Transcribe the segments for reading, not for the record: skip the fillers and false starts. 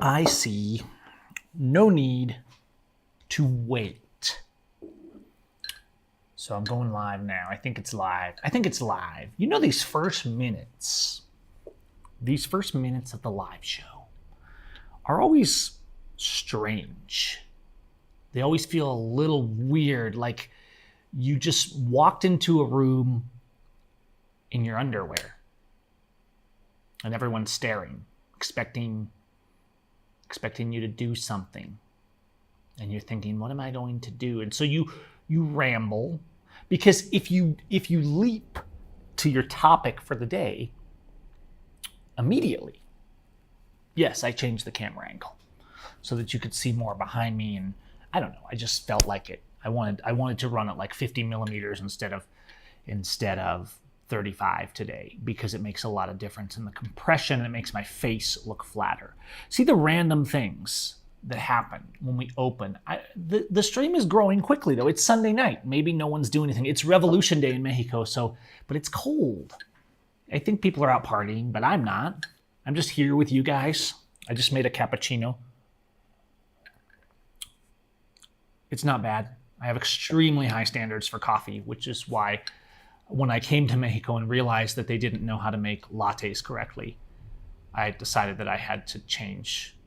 I see no need to wait. So I'm going live now. I think it's live. You know, these first minutes of the live show are always strange. They always feel a little weird, like you just walked into a room in your underwear and everyone's staring, expecting you to do something. And you're thinking, what am I going to do? And so you ramble, because if you leap to your topic for the day immediately, yes, I changed the camera angle so that you could see more behind me, and I don't know, I just felt like it. I wanted to run at like 50 millimeters instead of 35 today, because it makes a lot of difference in the compression and it makes my face look flatter. See the random things that happen when we open. The stream is growing quickly though. It's Sunday night. Maybe no one's doing anything. It's Revolution Day in Mexico, but it's cold. I think people are out partying, but I'm not. I'm just here with you guys. I just made a cappuccino. It's not bad. I have extremely high standards for coffee, which is why when I came to Mexico and realized that they didn't know how to make lattes correctly, I decided that I had to change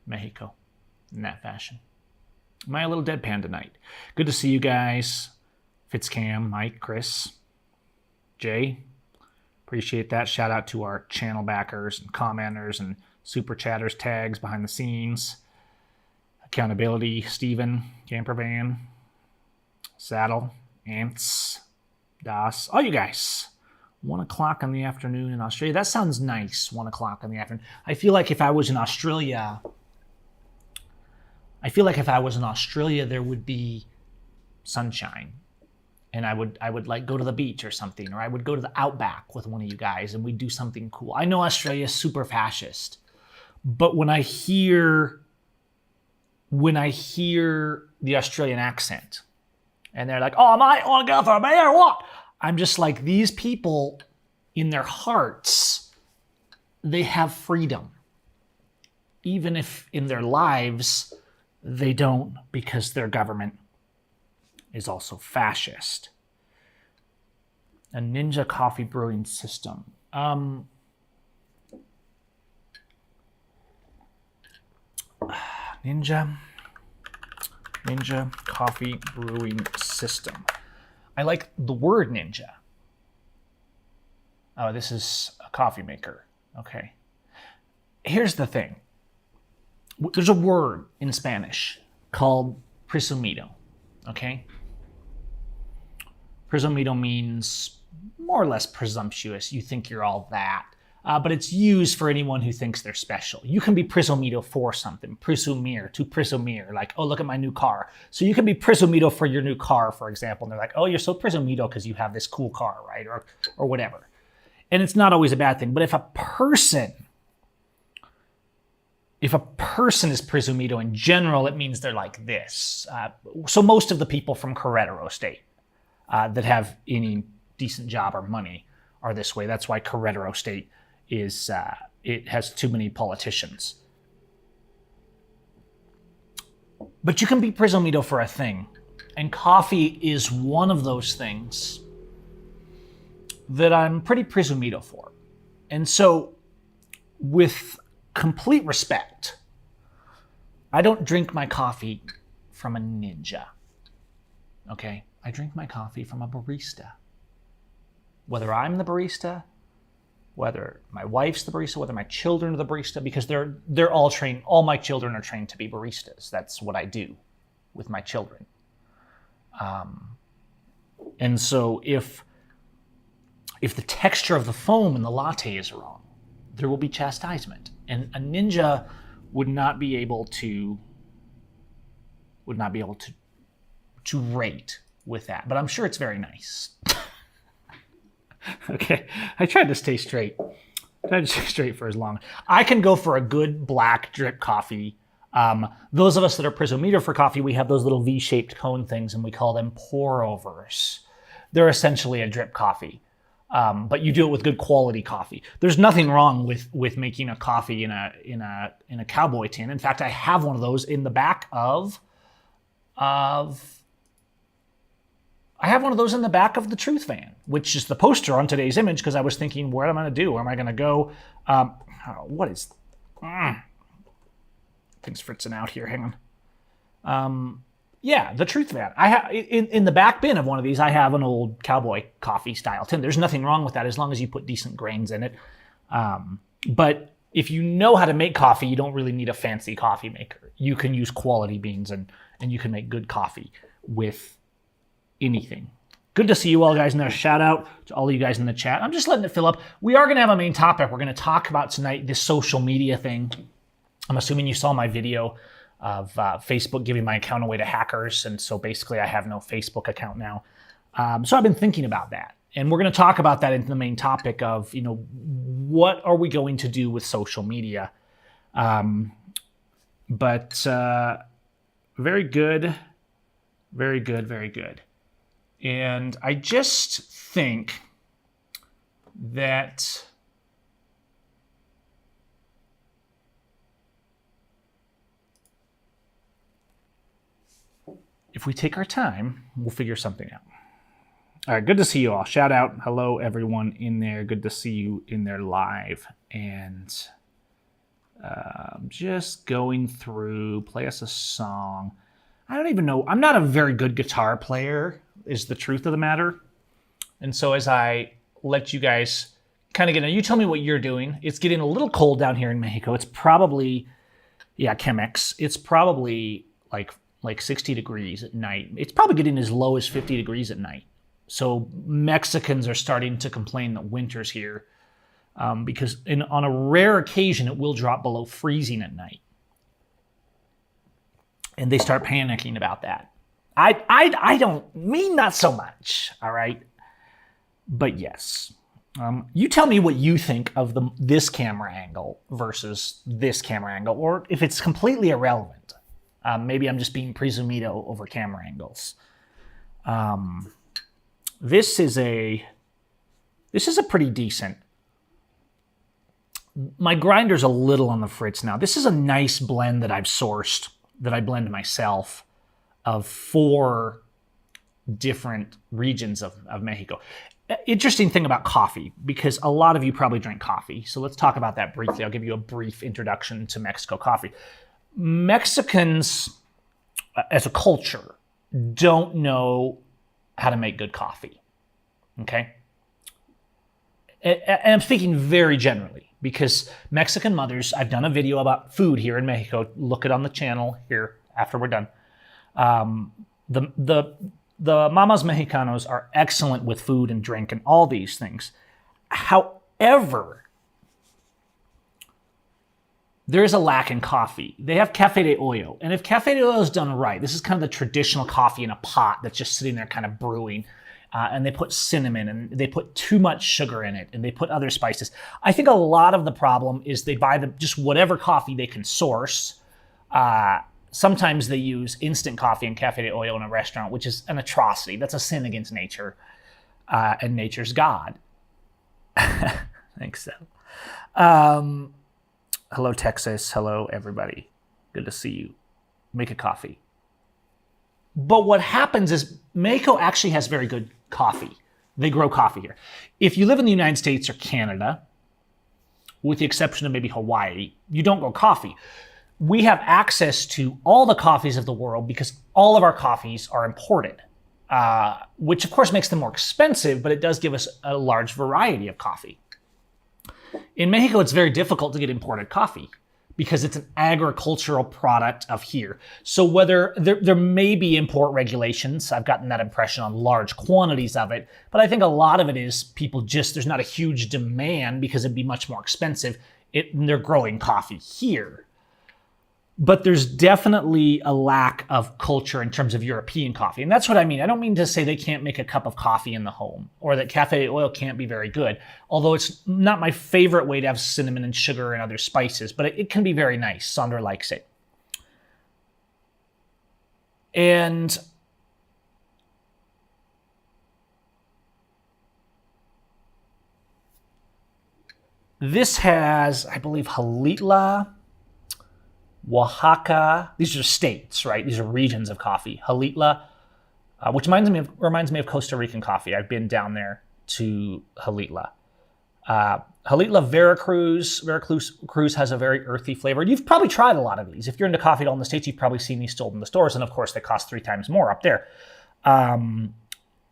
Mexico in that fashion. Am I a little deadpan tonight? Good to see you guys. Fitzcam, Mike, Chris, Jay. Appreciate that. Shout out to our channel backers and commenters and super chatters, tags behind the scenes. Accountability, Steven, Campervan, Saddle, Ants, Das, all you guys. 1 o'clock in the afternoon in Australia. That sounds nice, 1 o'clock in the afternoon. I feel like if I was in Australia, there would be sunshine. And I would like go to the beach or something, or I would go to the outback with one of you guys and we'd do something cool. I know Australia is super fascist, but when I hear the Australian accent and they're like, oh, mate, want to go for a beer or what? I'm just like, these people in their hearts, they have freedom. Even if in their lives they don't, because their government is also fascist. A Ninja coffee brewing system. Ninja coffee brewing system. I like the word ninja. Oh, this is a coffee maker. Okay. Here's the thing. There's a word in Spanish called presumido. Okay? Presumido means more or less presumptuous. You think you're all that. But it's used for anyone who thinks they're special. You can be presumido for something. Presumir, to presumir. Like, oh, look at my new car. So you can be presumido for your new car, for example. And they're like, oh, you're so presumido because you have this cool car, right? Or whatever. And it's not always a bad thing. But if a person is presumido in general, it means they're like this. So most of the people from Querétaro State that have any decent job or money are this way. That's why Querétaro State is it has too many politicians. But you can be presumido for a thing, and coffee is one of those things that I'm pretty presumido for. And so, with complete respect, I don't drink my coffee from a ninja. Okay? I drink my coffee from a barista. Whether I'm the barista, whether my wife's the barista, whether my children are the barista, because they're all trained, all my children are trained to be baristas. That's what I do with my children. And so if the texture of the foam in the latte is wrong, there will be chastisement. And a ninja would not be able to rate with that. But I'm sure it's very nice. Okay, I tried to stay straight. For as long. I can go for a good black drip coffee. Those of us that are presumido for coffee, we have those little V-shaped cone things, and we call them pour-overs. They're essentially a drip coffee. but you do it with good quality coffee. There's nothing wrong with making a coffee in a cowboy tin. In fact, I have one of those in the back of I have one of those in the back of the Truth van, which is the poster on today's image, because I was thinking, what am I going to do? Where am I going to go? What is... things fritzing out here. Hang on. Yeah, the Truth van. I have in the back bin of one of these, I have an old cowboy coffee style tin. There's nothing wrong with that as long as you put decent grains in it. But if you know how to make coffee, you don't really need a fancy coffee maker. You can use quality beans and you can make good coffee with anything. Good to see you all, guys. Another shout out to all of you guys in the chat. I'm just letting it fill up. We are going to have a main topic. We're going to talk about tonight this social media thing. I'm assuming you saw my video of Facebook giving my account away to hackers. And so basically I have no Facebook account now. So I've been thinking about that. And we're going to talk about that in the main topic of, what are we going to do with social media? But very good. Very good, very good. And I just think that if we take our time, we'll figure something out. All right, good to see you all. Shout out. Hello, everyone in there. Good to see you in there live. And just going through, play us a song. I don't even know. I'm not a very good guitar player, is the truth of the matter. And so as I let you guys kind of you tell me what you're doing. It's getting a little cold down here in Mexico. It's probably, Chemex. It's probably like 60 degrees at night. It's probably getting as low as 50 degrees at night. So Mexicans are starting to complain that winter's here because on a rare occasion, it will drop below freezing at night. And they start panicking about that. I don't mean not so much, all right? But yes. You tell me what you think of this camera angle versus this camera angle, or if it's completely irrelevant. Maybe I'm just being presumido over camera angles. This is a pretty decent. My grinder's a little on the fritz now. This is a nice blend that I've sourced, that I blend myself, of 4 different regions of Mexico. Interesting thing about coffee, because a lot of you probably drink coffee. So let's talk about that briefly. I'll give you a brief introduction to Mexico coffee. Mexicans, as a culture, don't know how to make good coffee. Okay? And I'm speaking very generally, because Mexican mothers, I've done a video about food here in Mexico. Look it on the channel here after we're done. The mamas mexicanos are excellent with food and drink and all these things. However, there is a lack in coffee. They have café de ollo. And if café de ollo is done right, this is kind of the traditional coffee in a pot that's just sitting there kind of brewing. And they put cinnamon and they put too much sugar in it and they put other spices. I think a lot of the problem is they buy just whatever coffee they can source. Sometimes they use instant coffee and café de ollo in a restaurant, which is an atrocity. That's a sin against nature and nature's God. Thanks, so. Hello, Texas. Hello, everybody. Good to see you. Make a coffee. But what happens is Mexico actually has very good coffee. They grow coffee here. If you live in the United States or Canada, with the exception of maybe Hawaii, you don't grow coffee. We have access to all the coffees of the world because all of our coffees are imported, which of course makes them more expensive, but it does give us a large variety of coffee. In Mexico, it's very difficult to get imported coffee because it's an agricultural product of here. So whether there may be import regulations, I've gotten that impression on large quantities of it, but I think a lot of it is people there's not a huge demand because it'd be much more expensive. They're growing coffee here. But there's definitely a lack of culture in terms of European coffee. And that's what I mean. I don't mean to say they can't make a cup of coffee in the home or that café de ollo can't be very good. Although it's not my favorite way to have cinnamon and sugar and other spices, but it can be very nice. Sandra likes it. And This has, I believe, Jalitla, Oaxaca. These are states, right? These are regions of coffee. Jalitla, which reminds me of Costa Rican coffee. I've been down there to Jalitla. Jalitla, Veracruz. Veracruz has a very earthy flavor. You've probably tried a lot of these. If you're into coffee at all in the States, you've probably seen these sold in the stores. And of course, they cost 3 times more up there.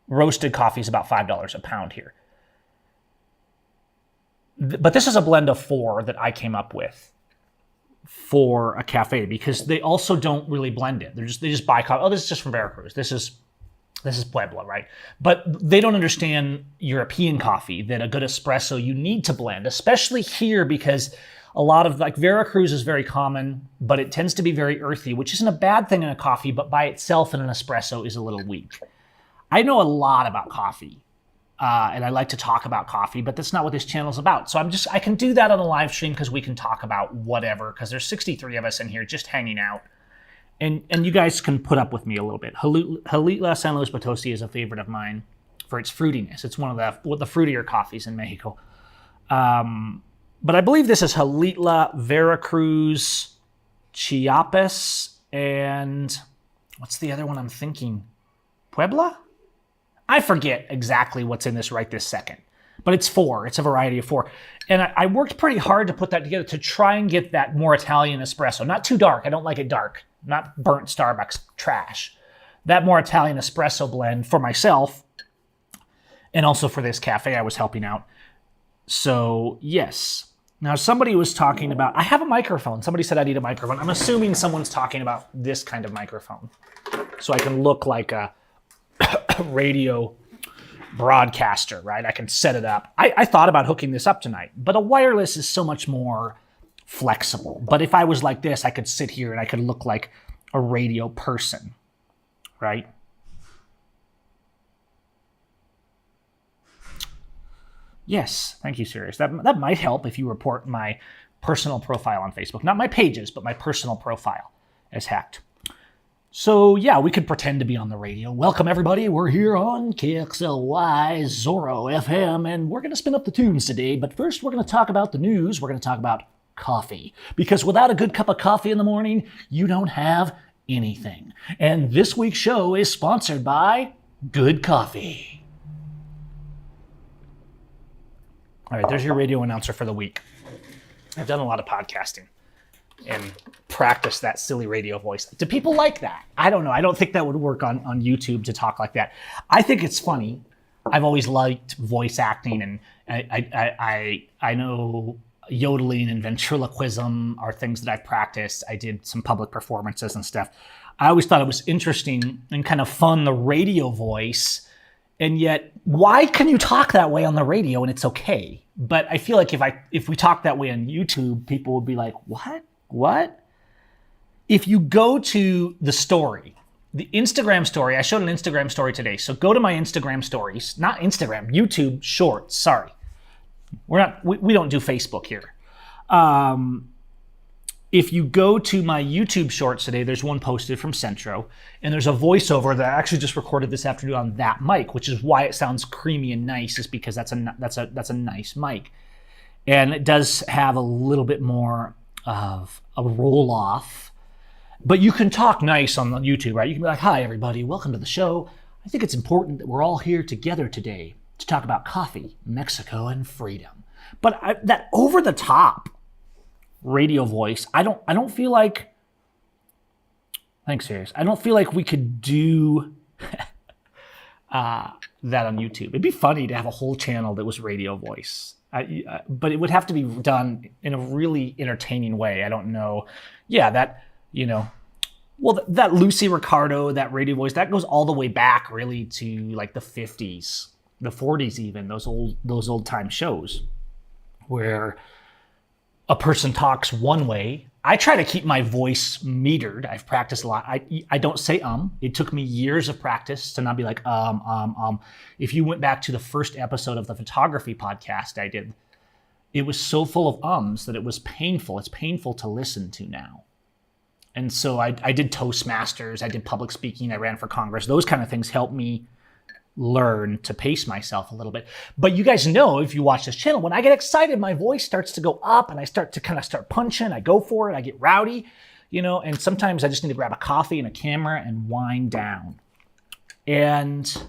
Roasted coffee is about $5 a pound here. But this is a blend of 4 that I came up with for a cafe, because they also don't really blend it. They just buy coffee. Oh, this is just from Veracruz. This is Puebla, right? But they don't understand European coffee, that a good espresso you need to blend, especially here, because a lot of, like, Veracruz is very common, but it tends to be very earthy, which isn't a bad thing in a coffee, but by itself in an espresso is a little weak. I know a lot about coffee, and I like to talk about coffee, but that's not what this channel's about. So I can do that on a live stream because we can talk about whatever, because there's 63 of us in here just hanging out. And you guys can put up with me a little bit. Jalitla San Luis Potosi is a favorite of mine for its fruitiness. It's one of the fruitier coffees in Mexico. But I believe this is Jalitla, Veracruz, Chiapas, and what's the other one I'm thinking? Puebla? I forget exactly what's in this right this second. But it's 4. It's a variety of 4. And I worked pretty hard to put that together to try and get that more Italian espresso. Not too dark. I don't like it dark. Not burnt Starbucks trash. That more Italian espresso blend for myself, and also for this cafe I was helping out. So, yes. Now, somebody was talking about, I have a microphone. Somebody said I need a microphone. I'm assuming someone's talking about this kind of microphone, so I can look like a radio broadcaster, right? I can set it up. I thought about hooking this up tonight, but a wireless is so much more flexible. But if I was like this, I could sit here and I could look like a radio person, right? Yes, thank you, Sirius. That might help if you report my personal profile on Facebook. Not my pages, but my personal profile as hacked. So, yeah, we could pretend to be on the radio. Welcome, everybody. We're here on KXLY Zorro FM, and we're going to spin up the tunes today. But first, we're going to talk about the news. We're going to talk about coffee. Because without a good cup of coffee in the morning, you don't have anything. And this week's show is sponsored by Good Coffee. All right, there's your radio announcer for the week. I've done a lot of podcasting and practice that silly radio voice. Do people like that? I don't know. I don't think that would work on YouTube to talk like that. I think it's funny. I've always liked voice acting, and I know yodeling and ventriloquism are things that I've practiced. I did some public performances and stuff. I always thought it was interesting and kind of fun, the radio voice. And yet, why can you talk that way on the radio and it's okay? But I feel like if we talk that way on YouTube, people would be like, what? If you go to the story, the Instagram story, I showed an Instagram story today. So go to my Instagram stories, not Instagram, YouTube Shorts. Sorry, we don't do Facebook here. If you go to my YouTube Shorts today, there's one posted from Centro, and there's a voiceover that I actually just recorded this afternoon on that mic, which is why it sounds creamy and nice, is because that's a nice mic, and it does have a little bit more of a roll off. But you can talk nice on YouTube, right? You can be like, "Hi, everybody, welcome to the show. I think it's important that we're all here together today to talk about coffee, Mexico, and freedom." But that over the top radio voice, I don't feel like. Thanks, serious. I don't feel like we could do that on YouTube. It'd be funny to have a whole channel that was radio voice. But it would have to be done in a really entertaining way. I don't know. Yeah, that. Well, that Lucy Ricardo, that radio voice, that goes all the way back really to like the 50s, the 40s even, those old time shows where a person talks one way. I try to keep my voice metered. I've practiced a lot. I don't say It took me years of practice to not be like If you went back to the first episode of the photography podcast I did, it was so full of ums that it was painful. It's painful to listen to now. And so I did Toastmasters, I did public speaking, I ran for Congress. Those kind of things helped me learn to pace myself a little bit. But you guys know, if you watch this channel, when I get excited, my voice starts to go up and I start to start punching. I go for it. I get rowdy, and sometimes I just need to grab a coffee and a camera and wind down. And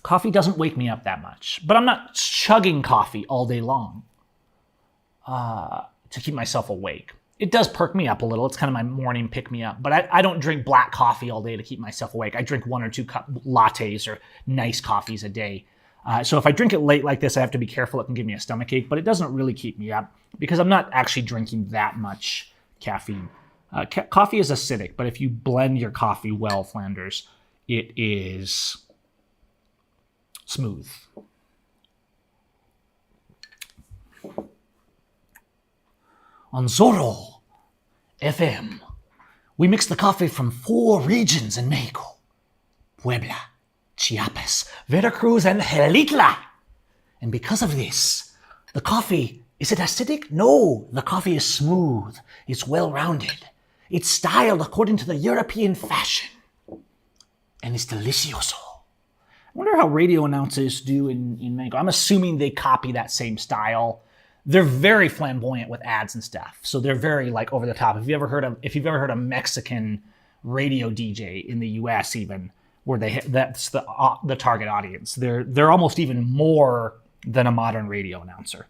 coffee doesn't wake me up that much, but I'm not chugging coffee all day long to keep myself awake. It does perk me up a little. It's kind of my morning pick-me-up. But I don't drink black coffee all day to keep myself awake. I drink 1 or 2 lattes or nice coffees a day. So if I drink it late like this, I have to be careful. It can give me a stomachache. But it doesn't really keep me up because I'm not actually drinking that much caffeine. Coffee is acidic, but if you blend your coffee well, Flanders, it is smooth. On Zorro FM, we mix the coffee from 4 regions in Mexico: Puebla, Chiapas, Veracruz, and Jalitla. And because of this, the coffee, is it acidic? No, the coffee is smooth. It's well-rounded. It's styled according to the European fashion. And it's delicioso. I wonder how radio announcers do in Mexico. I'm assuming they copy that same style. They're very flamboyant with ads and stuff. So they're very over the top. If you've ever heard a Mexican radio DJ in the US even, where that's the target audience. They're almost even more than a modern radio announcer.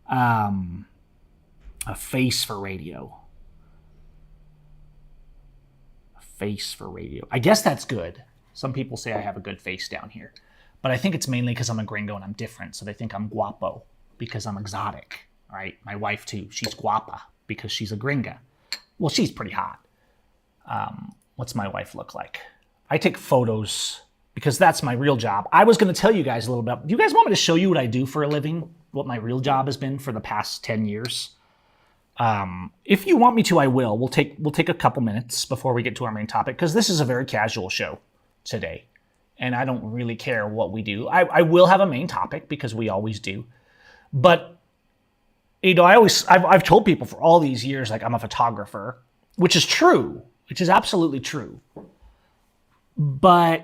A face for radio. A face for radio. I guess that's good. Some people say I have a good face down here. But I think it's mainly because I'm a gringo and I'm different. So they think I'm guapo because I'm exotic, right? My wife too, she's guapa because she's a gringa. Well, she's pretty hot. What's my wife look like? I take photos because that's my real job. I was going to tell you guys a little bit. Do you guys want me to show you what I do for a living? What my real job has been for the past 10 years? If you want me to, I will. We'll take a couple minutes before we get to our main topic because this is a very casual show today. And I don't really care what we do. I will have a main topic because we always do. But, I've told people for all these years, I'm a photographer, which is true, which is absolutely true. But,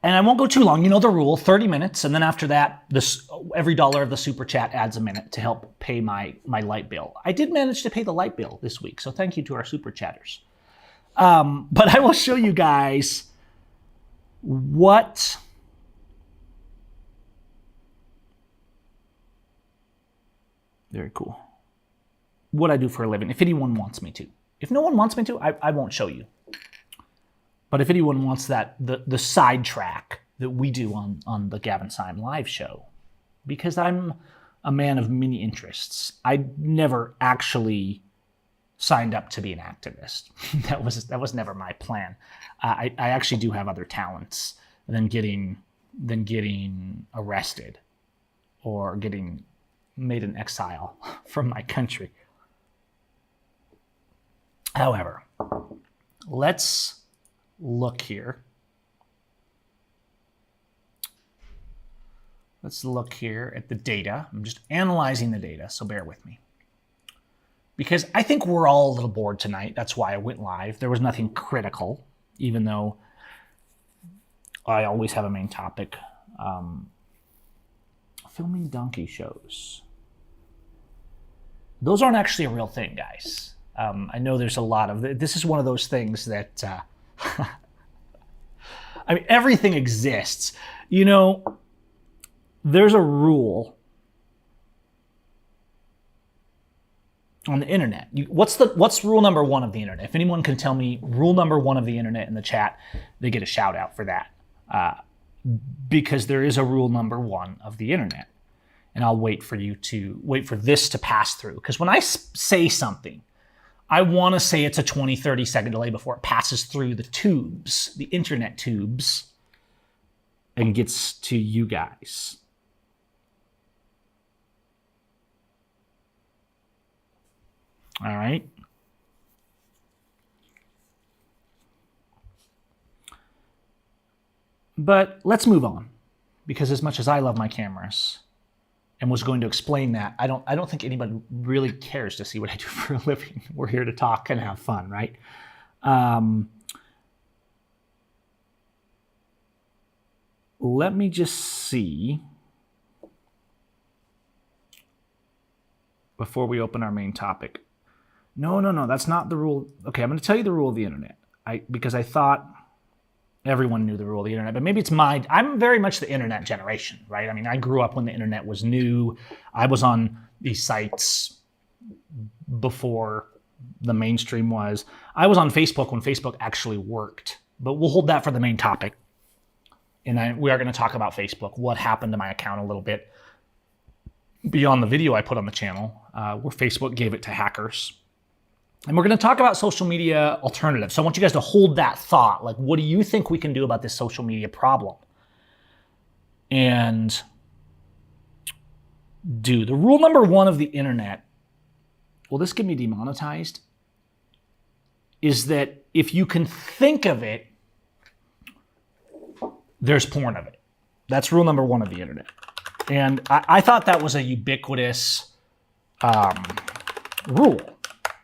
and I won't go too long, the rule, 30 minutes. And then after that, every $1 of the super chat adds a minute to help pay my light bill. I did manage to pay the light bill this week. So thank you to our super chatters. But I will show you guys what very cool. What I do for a living, if anyone wants me to. If no one wants me to, I won't show you. But if anyone wants that, the sidetrack that we do on the Gavin Seim live show, because I'm a man of many interests. I never actually signed up to be an activist. That was never my plan. I actually do have other talents than getting arrested or getting made an exile from my country. However, let's look here. Let's look here at the data. I'm just analyzing the data, so bear with me. Because I think we're all a little bored tonight. That's why I went live. There was nothing critical, even though I always have a main topic. Filming donkey shows. Those aren't actually a real thing, guys. I know there's a lot of... This is one of those things that... I mean, everything exists. There's a rule on the internet. What's rule number 1 of the internet? If anyone can tell me rule number 1 of the internet in the chat, they get a shout out for that. Because there is a rule number 1 of the internet. And I'll wait for this to pass through. Because when I say something, I want to say it's a 20, 30 second delay before it passes through the tubes, the internet tubes, and gets to you guys. All right. But let's move on, because as much as I love my cameras and was going to explain that, I don't think anybody really cares to see what I do for a living. We're here to talk and have fun, right? let me just see before we open our main topic. No, that's not the rule. Okay, I'm going to tell you the rule of the internet. Because I thought everyone knew the rule of the internet, but maybe it's I'm very much the internet generation, right? I mean, I grew up when the internet was new. I was on these sites before the mainstream was. I was on Facebook when Facebook actually worked, but we'll hold that for the main topic. And we are going to talk about Facebook, what happened to my account a little bit beyond the video I put on the channel, where Facebook gave it to hackers. And we're going to talk about social media alternatives. So I want you guys to hold that thought. Like, what do you think we can do about this social media problem? And the rule number one of the internet, will this get me demonetized? Is that if you can think of it, there's porn of it. That's rule number one of the internet. And I thought that was a ubiquitous rule.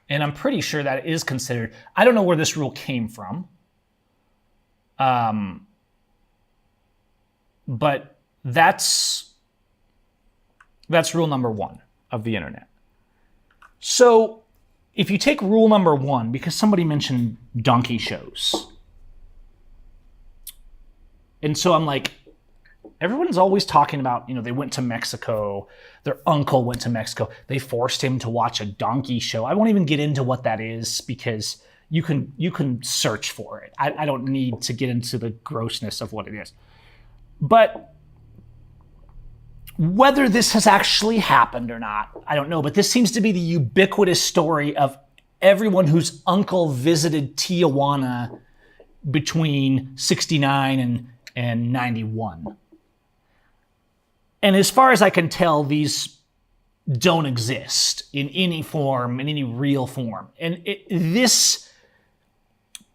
And I'm pretty sure that is considered. I don't know where this rule came from. But that's rule number one of the internet. So if you take rule number one, because somebody mentioned donkey shows. And so I'm like, everyone's always talking about, they went to Mexico. Their uncle went to Mexico. They forced him to watch a donkey show. I won't even get into what that is because you can search for it. I don't need to get into the grossness of what it is. But whether this has actually happened or not, I don't know. But this seems to be the ubiquitous story of everyone whose uncle visited Tijuana between 69 and 91. And as far as I can tell, these don't exist in any form, in any real form. And this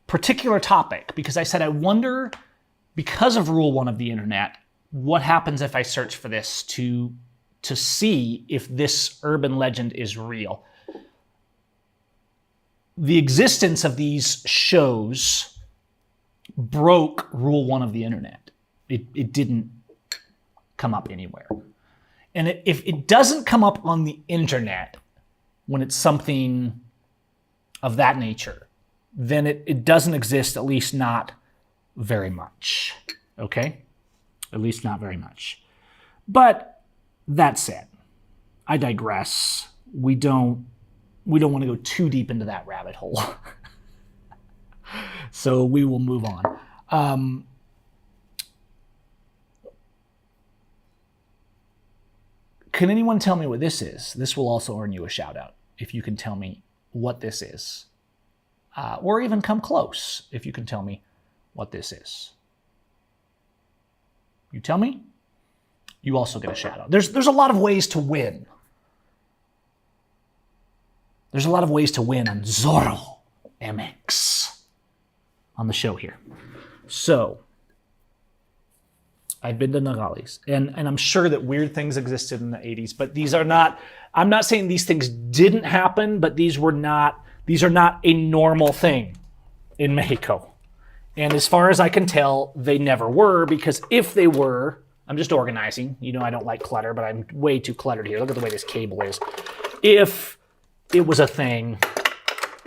particular topic, because I said I wonder, because of rule one of the internet, what happens if I search for this to see if this urban legend is real. The existence of these shows broke rule one of the internet. It didn't come up anywhere. And if it doesn't come up on the internet when it's something of that nature, then it doesn't exist, at least not very much. Okay? At least not very much. But that said, I digress. We don't want to go too deep into that rabbit hole. So we will move on. Can anyone tell me what this is? This will also earn you a shout out if you can tell me what this is. Or even come close if you can tell me what this is. You tell me, you also get a shout out. There's a lot of ways to win. There's a lot of ways to win on Zorro MX on the show here. So, I've been to Nogales, and I'm sure that weird things existed in the 80s, but these are not, I'm not saying these things didn't happen, but these are not a normal thing in Mexico. And as far as I can tell, they never were, because if they were, I'm just organizing. I don't like clutter, but I'm way too cluttered here. Look at the way this cable is. If it was a thing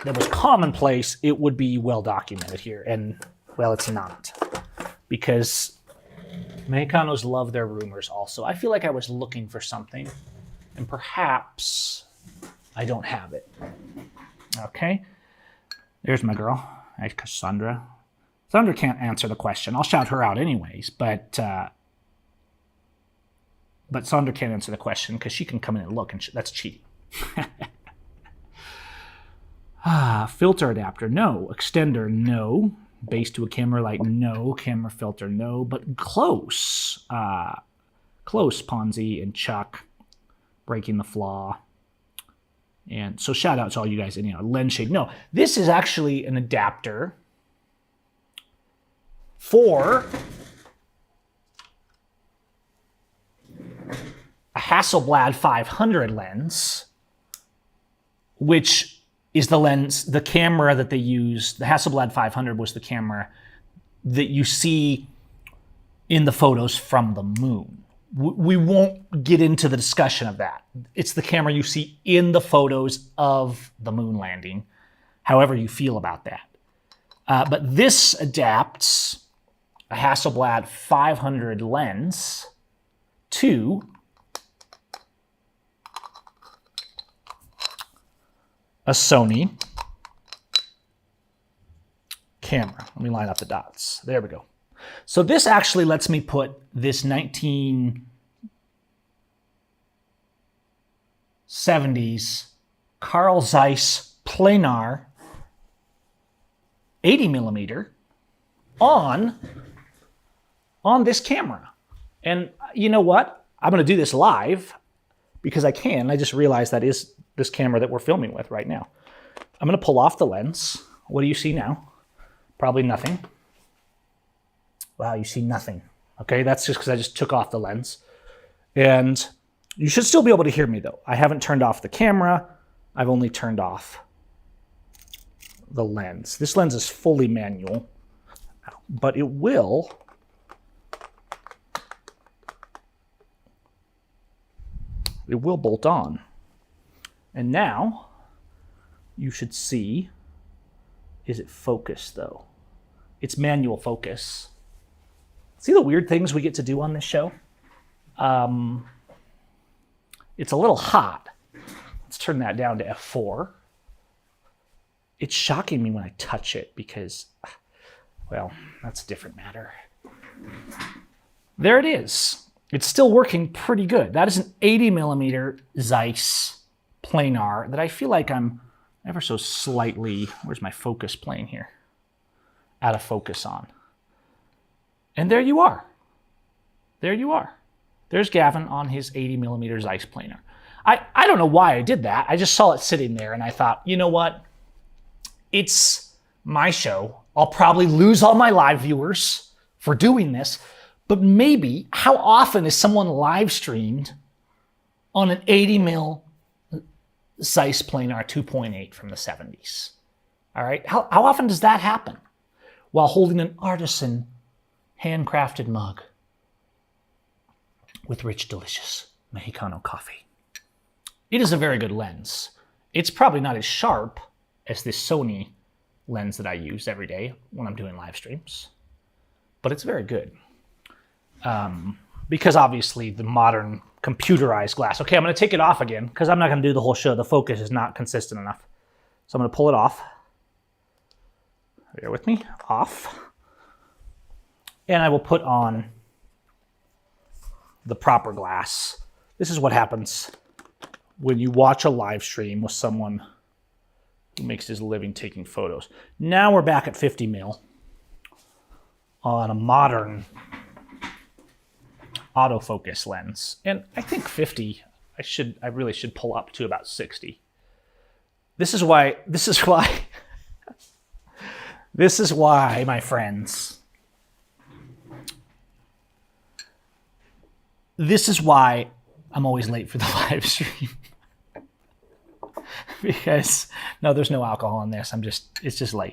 that was commonplace, it would be well documented here. And, well, it's not. Because Mexicanos love their rumors also. I feel like I was looking for something, and perhaps I don't have it. Okay. There's my girl. Hi, Cassandra. Sandra can't answer the question. I'll shout her out anyways, but Sandra can't answer the question because she can come in and look, and that's cheating. Filter adapter, no. Extender, no. Base to a camera light, no. Camera filter, no. But close. Close, Ponzi and Chuck. Breaking the flaw. And so shout out to all you guys. Lens shade, no. This is actually an adapter for a Hasselblad 500 lens, which is the camera that they use. The Hasselblad 500 was the camera that you see in the photos from the moon. We won't get into the discussion of that. It's the camera you see in the photos of the moon landing, however you feel about that. But this adapts a Hasselblad 500 lens to a Sony camera. Let me line up the dots. There we go. So this actually lets me put this 1970s Carl Zeiss planar 80 millimeter on this camera. And you know what? I'm going to do this live because I can. I just realized that is this camera that we're filming with right now. I'm going to pull off the lens. What do you see now? Probably nothing. Wow, you see nothing. Okay, that's just because I just took off the lens. And you should still be able to hear me though. I haven't turned off the camera. I've only turned off the lens. This lens is fully manual, but it will bolt on. And now you should see, is it focused though? It's manual focus. See the weird things we get to do on this show? It's a little hot. Let's turn that down to F4. It's shocking me when I touch it because, well, that's a different matter. There it is. It's still working pretty good. That is an 80 millimeter Zeiss planar that I feel like I'm ever so slightly, where's my focus plane here? Out of focus on. And there you are. There you are. There's Gavin on his 80 millimeter Zeiss planar. I don't know why I did that. I just saw it sitting there and I thought, you know what? It's my show. I'll probably lose all my live viewers for doing this, but maybe how often is someone live streamed on an 80 mil Zeiss planar 2.8 from the 70s? All right. How often does that happen while holding an artisan handcrafted mug with rich, delicious Mexicano coffee? It is a very good lens. It's probably not as sharp as this Sony lens that I use every day when I'm doing live streams, but it's very good. Because obviously the modern computerized glass. Okay, I'm going to take it off again because I'm not going to do the whole show. The focus is not consistent enough. So I'm going to pull it off. Bear with me. Off. And I will put on the proper glass. This is what happens when you watch a live stream with someone who makes his living taking photos. Now we're back at 50 mil on a modern autofocus lens. And I think 50, I really should pull up to about 60. This is why, my friends, this is why I'm always late for the live stream. Because, no, there's no alcohol in this. It's just late.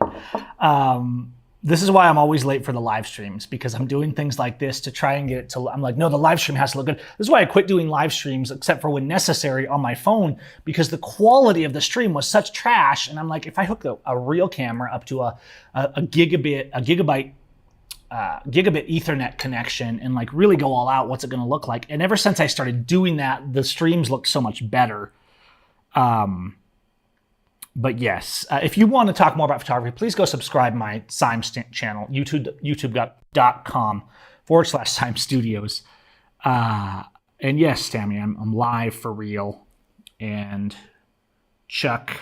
This is why I'm always late for the live streams, because I'm doing things like this to try and get it to, I'm like, no, the live stream has to look good. This is why I quit doing live streams, except for when necessary on my phone, because the quality of the stream was such trash. And I'm like, if I hook a real camera up to a gigabit Ethernet connection and like really go all out, what's it going to look like? And ever since I started doing that, the streams look so much better. But yes, if you want to talk more about photography, please go subscribe my Seim channel, youtube.com/Seim Studios. And yes, Tammy, I'm live for real. And Chuck,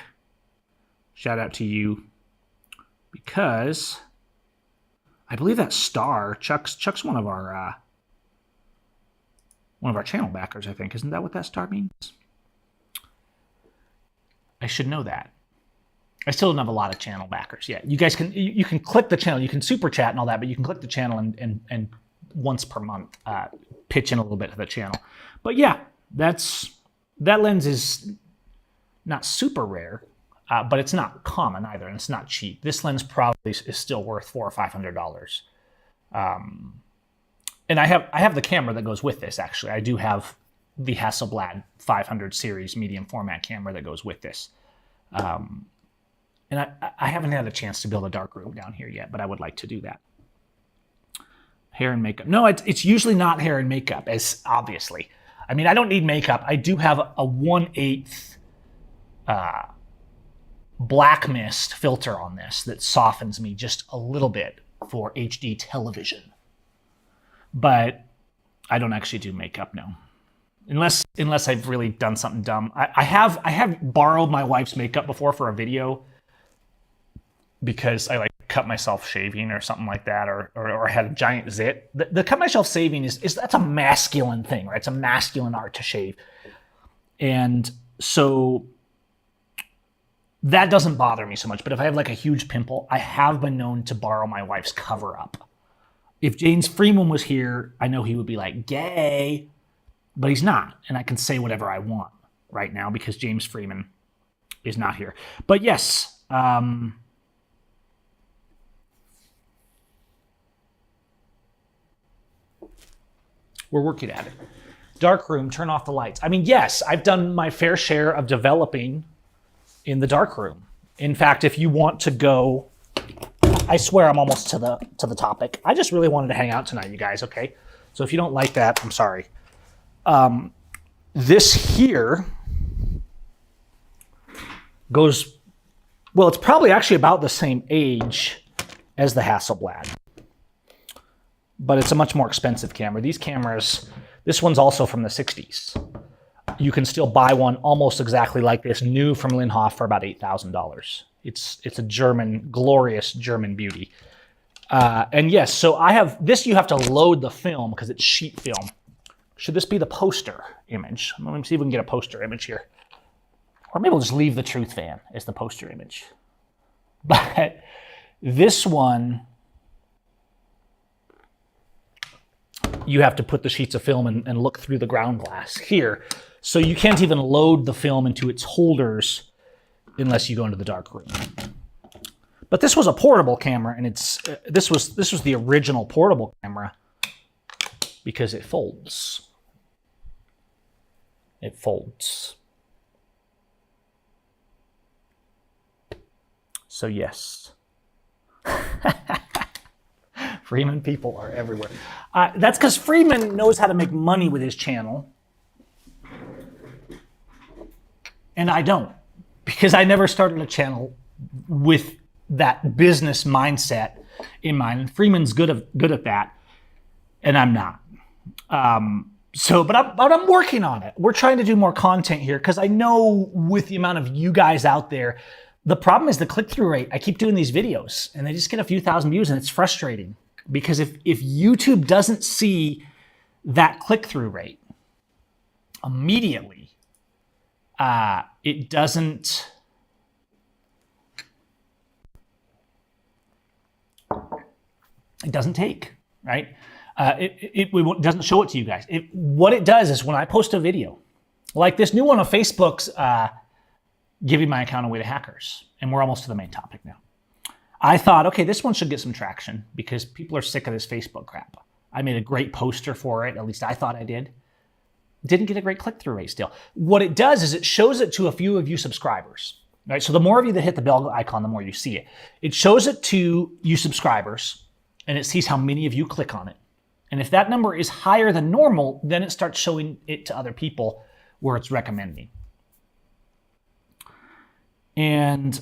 shout out to you, because I believe that star, Chuck's one of our channel backers, I think. Isn't that what that star means? I should know that. I still don't have a lot of channel backers yet. You guys you can click the channel, you can super chat and all that, but you can click the channel and once per month pitch in a little bit to the channel. But yeah, that lens is not super rare, but it's not common either, and it's not cheap. This lens probably is still worth $400 or $500. And I have the camera that goes with this, actually. I do have the Hasselblad 500 series medium format camera that goes with this. And I haven't had a chance to build a dark room down here yet, but I would like to do that. Hair and makeup. No, it's usually not hair and makeup, as obviously. I mean, I don't need makeup. I do have a 1/8 black mist filter on this that softens me just a little bit for HD television. But I don't actually do makeup, no. Unless I've really done something dumb. I have borrowed my wife's makeup before for a video because I like cut myself shaving or something like that, or had a giant zit. The cut myself shaving is that's a masculine thing, right? It's a masculine art to shave. And so that doesn't bother me so much. But if I have like a huge pimple, I have been known to borrow my wife's cover up. If James Freeman was here, I know he would be like, gay, but he's not. And I can say whatever I want right now because James Freeman is not here. But yes, we're working at it. Dark room, turn off the lights. I mean, yes, I've done my fair share of developing in the dark room. In fact, if you want to go, I swear I'm almost to the topic. I just really wanted to hang out tonight, you guys, okay? So if you don't like that, I'm sorry. This here goes, well, it's probably actually about the same age as the Hasselblad, but it's a much more expensive camera. These cameras, this one's also from the 60s. You can still buy one almost exactly like this, new from Linhof for about $8,000. It's a German, glorious German beauty. And yes, so I have this. You have to load the film because it's sheet film. Should this be the poster image? Let me see if we can get a poster image here. Or maybe we'll just leave the Truth Van as the poster image. But this one, you have to put the sheets of film and look through the ground glass here. So you can't even load the film into its holders unless you go into the dark room. But this was a portable camera, and this was the original portable camera because it folds. It folds. So yes. Freeman people are everywhere. That's because Freeman knows how to make money with his channel. And I don't. Because I never started a channel with that business mindset in mind. And Freeman's good at that. And I'm not. But I'm working on it. We're trying to do more content here because I know with the amount of you guys out there, the problem is the click-through rate. I keep doing these videos and they just get a few thousand views and it's frustrating. Because if YouTube doesn't see that click-through rate immediately, it doesn't take, right? It doesn't show it to you guys. What it does is when I post a video, like this new one on Facebook's giving my account away to hackers, and we're almost to the main topic now. I thought, okay, this one should get some traction because people are sick of this Facebook crap. I made a great poster for it, at least I thought I did. Didn't get a great click-through rate still. What it does is it shows it to a few of you subscribers, right? So the more of you that hit the bell icon, the more you see it. It shows it to you subscribers, and it sees how many of you click on it. And if that number is higher than normal, then it starts showing it to other people where it's recommending. And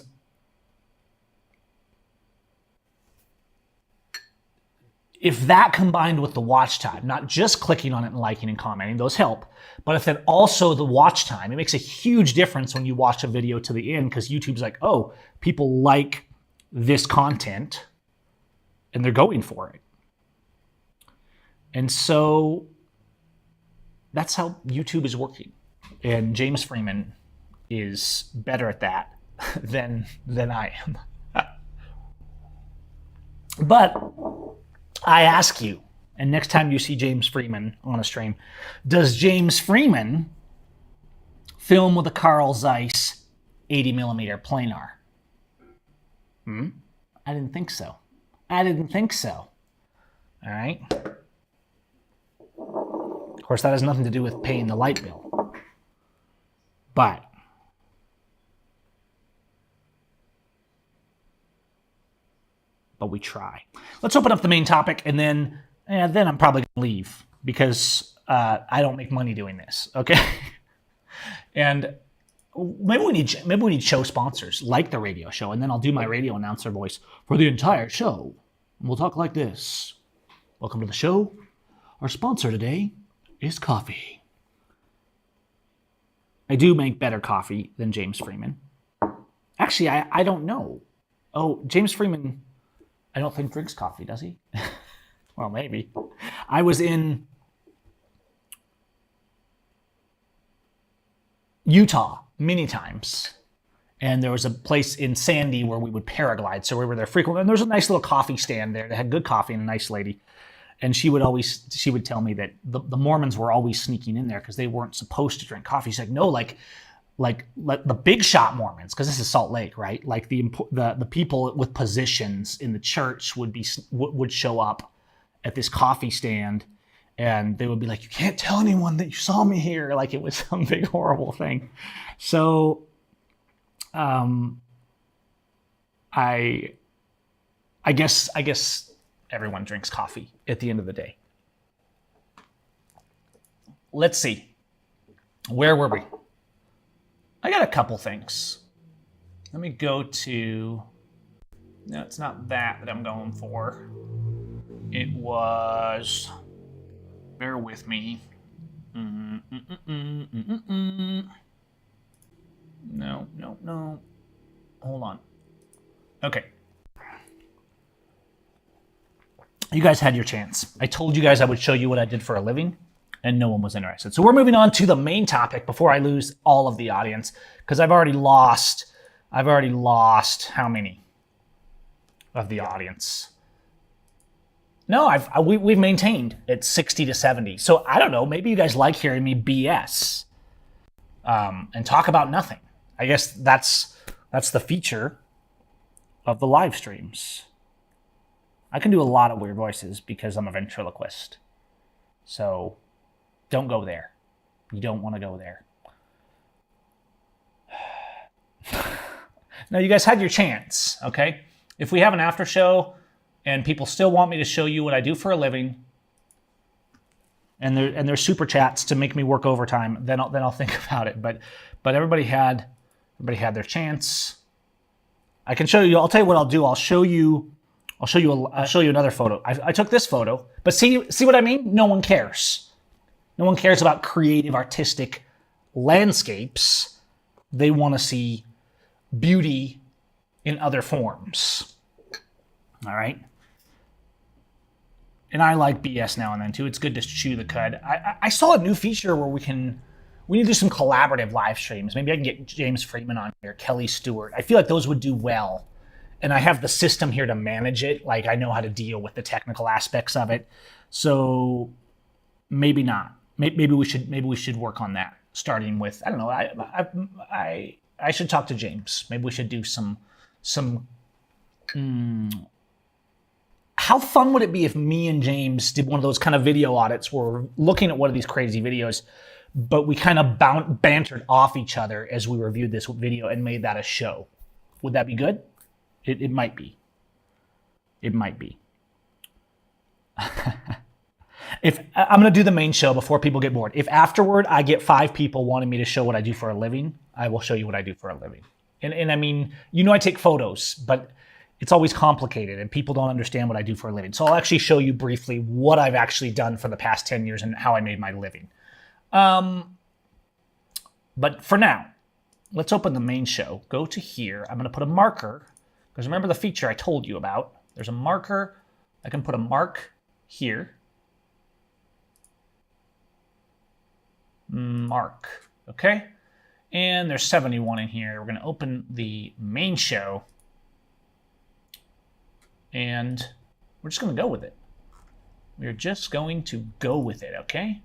if that combined with the watch time, not just clicking on it and liking and commenting, those help, but if then also the watch time, it makes a huge difference when you watch a video to the end because YouTube's like, oh, people like this content and they're going for it. And so that's how YouTube is working. And James Freeman is better at that than I am. But I ask you, and next time you see James Freeman on a stream, does James Freeman film with a Carl Zeiss 80mm planar? I didn't think so. All right. course, that has nothing to do with paying the light bill. But we try. Let's open up the main topic, and then I'm probably going to leave because I don't make money doing this, okay? And maybe we need show sponsors like the radio show, and then I'll do my radio announcer voice for the entire show. And we'll talk like this. Welcome to the show. Our sponsor today is coffee. I do make better coffee than James Freeman. Actually, I don't know. Oh, James Freeman, I don't think drinks coffee, does he? Well, maybe. I was in Utah many times, and there was a place in Sandy where we would paraglide, so we were there frequently. And there was a nice little coffee stand there that had good coffee and a nice lady. And she would tell me that the Mormons were always sneaking in there because they weren't supposed to drink coffee. She's like, no, like the big shot Mormons, because this is Salt Lake, right? Like the people with positions in the church would show up at this coffee stand, and they would be like, you can't tell anyone that you saw me here, like it was some big horrible thing. So I guess everyone drinks coffee at the end of the day. Let's see. Where were we? I got a couple things. Let me go to... No, it's not that I'm going for. It was... Bear with me. No. Hold on. Okay. You guys had your chance. I told you guys I would show you what I did for a living, and no one was interested. So we're moving on to the main topic before I lose all of the audience, because I've already lost how many of the audience? No, we've maintained at 60 to 70. So I don't know, maybe you guys like hearing me BS and talk about nothing. I guess that's the feature of the live streams. I can do a lot of weird voices because I'm a ventriloquist. So don't go there. You don't want to go there. Now, you guys had your chance, okay? If we have an after show and people still want me to show you what I do for a living, and there's super chats to make me work overtime, then I'll think about it. But everybody had their chance. I can show you. I'll tell you what I'll do. I'll show you another photo. I took this photo, but see what I mean? No one cares. No one cares about creative, artistic landscapes. They want to see beauty in other forms. All right? And I like BS now and then too. It's good to chew the cud. I saw a new feature where we need to do some collaborative live streams. Maybe I can get James Freeman on here, Kelly Stewart. I feel like those would do well. And I have the system here to manage it. Like, I know how to deal with the technical aspects of it. So maybe not. Maybe we should work on that. Starting with, I don't know. I should talk to James. Maybe we should do some. How fun would it be if me and James did one of those kind of video audits where we're looking at one of these crazy videos, but we kind of bantered off each other as we reviewed this video and made that a show? Would that be good? It might be. It might be. If I'm going to do the main show before people get bored. If afterward I get 5 people wanting me to show what I do for a living, I will show you what I do for a living. And I mean, I take photos, but it's always complicated and people don't understand what I do for a living. So I'll actually show you briefly what I've actually done for the past 10 years and how I made my living. But for now, let's open the main show. Go to here. I'm going to put a marker. Because remember the feature I told you about. There's a marker. I can put a mark here. Mark. Okay? And there's 71 in here. We're going to open the main show. And we're just going to go with it. We're just going to go with it, okay?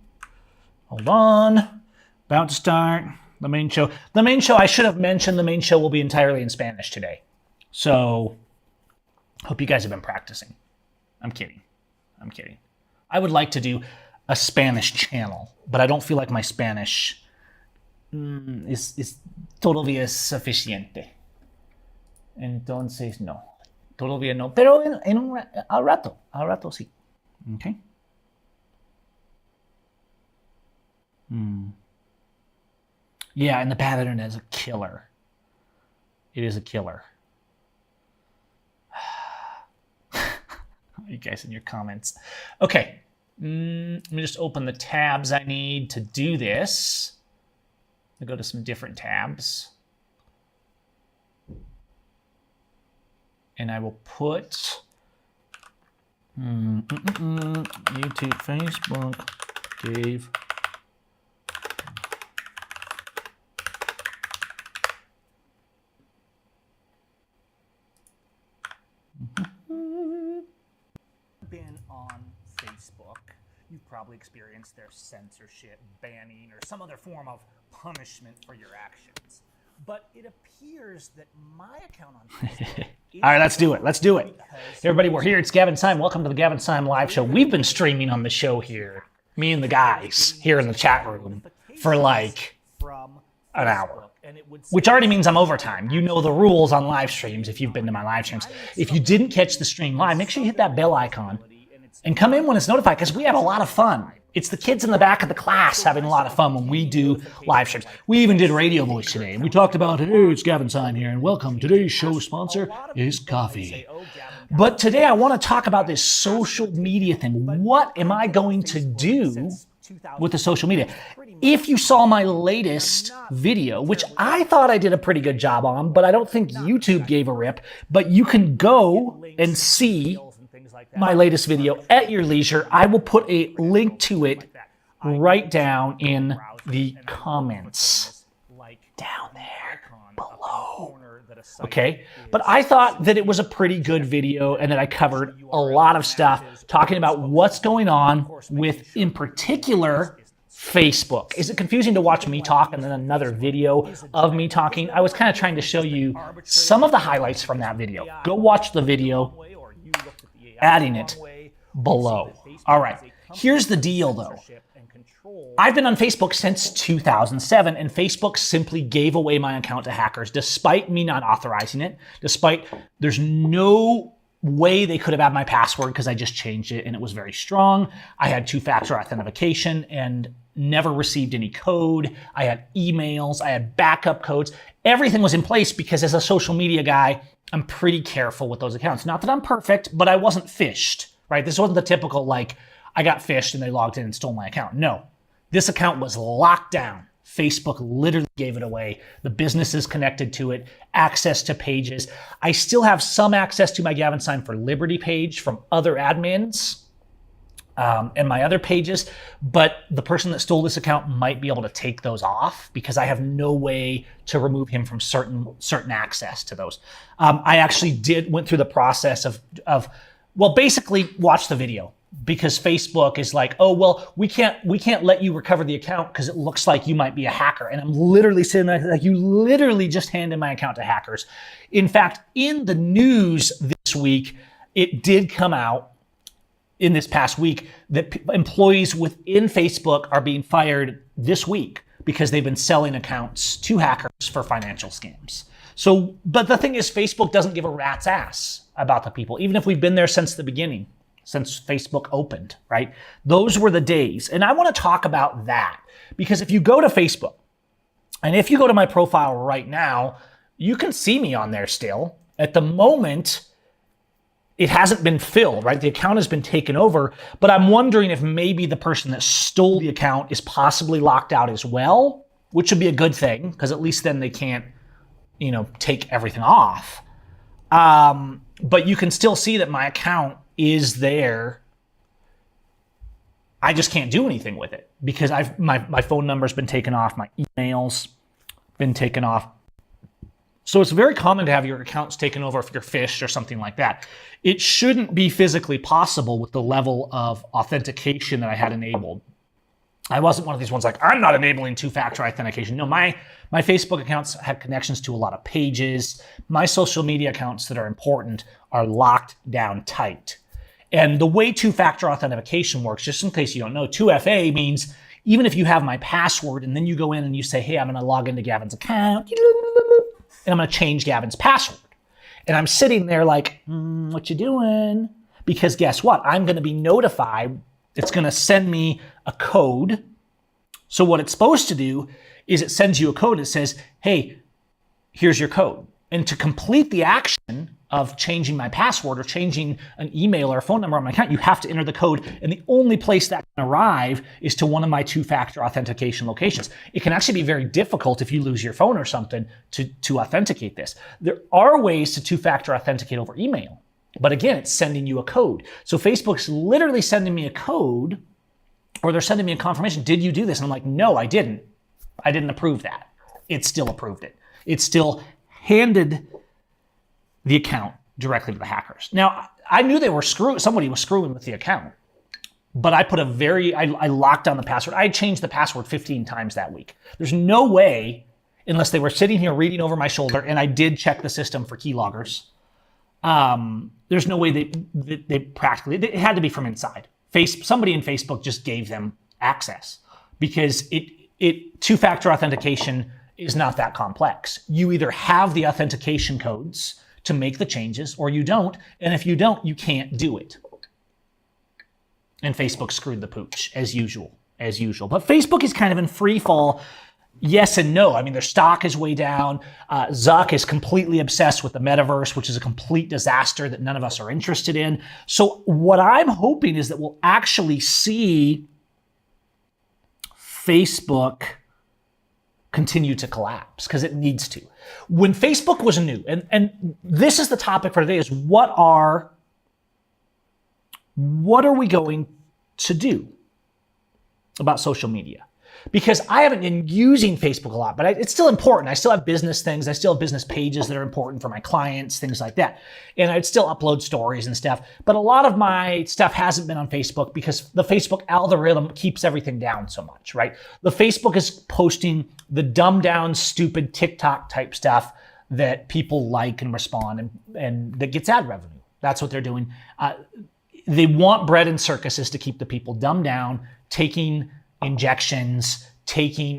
Hold on. About to start the main show. The main show, I should have mentioned, the main show will be entirely in Spanish today. So, hope you guys have been practicing. I'm kidding. I would like to do... a Spanish channel, but I don't feel like my Spanish es todavía suficiente. Entonces, no. Todavía no. Pero al rato sí. Okay. Yeah, and the pattern is a killer. It is a killer. You guys in your comments. Okay. Let me just open the tabs I need to do this. I'll go to some different tabs. And I will put YouTube, Facebook, Dave. Been on Facebook, you've probably experienced their censorship, banning, or some other form of punishment for your actions. But it appears that my account on Facebook all right, let's do it. Let's do it. Everybody, we're here. It's Gavin Seim. Welcome to the Gavin Seim live show. We've been streaming on the show here, me and the guys here in the chat room, for like an hour, which already means I'm overtime. You know the rules on live streams if you've been to my live streams. If you didn't catch the stream live, make sure you hit that bell icon and come in when it's notified, because we have a lot of fun. It's the kids in the back of the class having a lot of fun when we do live streams. We even did radio voice today, and we talked about, hey, it's Gavin Seim here, and welcome. Today's show sponsor is coffee. But today I want to talk about this social media thing. What am I going to do with the social media? If you saw my latest video, which I thought I did a pretty good job on, but I don't think YouTube gave a rip, but you can go and see my latest video at your leisure. I will put a link to it right down in the comments down there below. Okay, but I thought that it was a pretty good video and that I covered a lot of stuff talking about what's going on with, in particular, Facebook. Is it confusing to watch me talk and then another video of me talking? I was kind of trying to show you some of the highlights from that video. Go watch the video, adding it below. All right, here's the deal though. I've been on Facebook since 2007, and Facebook simply gave away my account to hackers despite me not authorizing it, despite there's no way they could have had my password because I just changed it and it was very strong. I had two-factor authentication and never received any code. I had emails, I had backup codes. Everything was in place because as a social media guy, I'm pretty careful with those accounts. Not that I'm perfect, but I wasn't phished, right? This wasn't the typical, like, I got phished and they logged in and stole my account. No, this account was locked down. Facebook literally gave it away. The businesses connected to it, access to pages. I still have some access to my Gavin Seim for Liberty page from other admins and my other pages, but the person that stole this account might be able to take those off because I have no way to remove him from certain access to those. I actually went through the process of well, basically watch the video, because Facebook is like, oh, well, we can't let you recover the account because it looks like you might be a hacker. And I'm literally sitting there like, you literally just handed my account to hackers. In fact, in the news this week, it did come out in this past week that employees within Facebook are being fired this week because they've been selling accounts to hackers for financial scams. So, but the thing is, Facebook doesn't give a rat's ass about the people, even if we've been there since the beginning, since Facebook opened, right? Those were the days. And I want to talk about that because if you go to Facebook, and if you go to my profile right now, you can see me on there still. At the moment, it hasn't been filled, right? The account has been taken over, but I'm wondering if maybe the person that stole the account is possibly locked out as well, which would be a good thing because at least then they can't, take everything off. But you can still see that my account is there. I just can't do anything with it because my phone number's been taken off, my email's been taken off. So it's very common to have your accounts taken over if you're phished or something like that. It shouldn't be physically possible with the level of authentication that I had enabled. I wasn't one of these ones like, I'm not enabling two-factor authentication. No, my Facebook accounts have connections to a lot of pages. My social media accounts that are important are locked down tight. And the way two-factor authentication works, just in case you don't know, 2FA means even if you have my password and then you go in and you say, hey, I'm going to log into Gavin's account and I'm going to change Gavin's password. And I'm sitting there like, what you doing? Because guess what? I'm going to be notified. It's going to send me a code. So what it's supposed to do is it sends you a code that says, hey, here's your code. And to complete the action of changing my password or changing an email or a phone number on my account, you have to enter the code. And the only place that can arrive is to one of my two-factor authentication locations. It can actually be very difficult if you lose your phone or something to authenticate this. There are ways to two-factor authenticate over email. But again, it's sending you a code. So Facebook's literally sending me a code, or they're sending me a confirmation. Did you do this? And I'm like, no, I didn't. I didn't approve that. It still approved it. It still handed the account directly to the hackers. Now, I knew they were somebody was screwing with the account, but I put I locked down the password. I changed the password 15 times that week. There's no way, unless they were sitting here reading over my shoulder, and I did check the system for keyloggers. There's no way they practically, it had to be from inside. Somebody in Facebook just gave them access because two-factor authentication is not that complex. You either have the authentication codes to make the changes or you don't. And if you don't, you can't do it. And Facebook screwed the pooch as usual. But Facebook is kind of in free fall. Yes and no. I mean, their stock is way down. Zuck is completely obsessed with the metaverse, which is a complete disaster that none of us are interested in. So what I'm hoping is that we'll actually see Facebook continue to collapse because it needs to. When Facebook was new, and this is the topic for today, is what are we going to do about social media? Because I haven't been using Facebook a lot, but it's still important. I still have business things. I still have business pages that are important for my clients, things like that. And I'd still upload stories and stuff. But a lot of my stuff hasn't been on Facebook because the Facebook algorithm keeps everything down so much, right? The Facebook is posting the dumbed down, stupid TikTok type stuff that people like and respond and that gets ad revenue. That's what they're doing. They want bread and circuses to keep the people dumbed down, taking injections,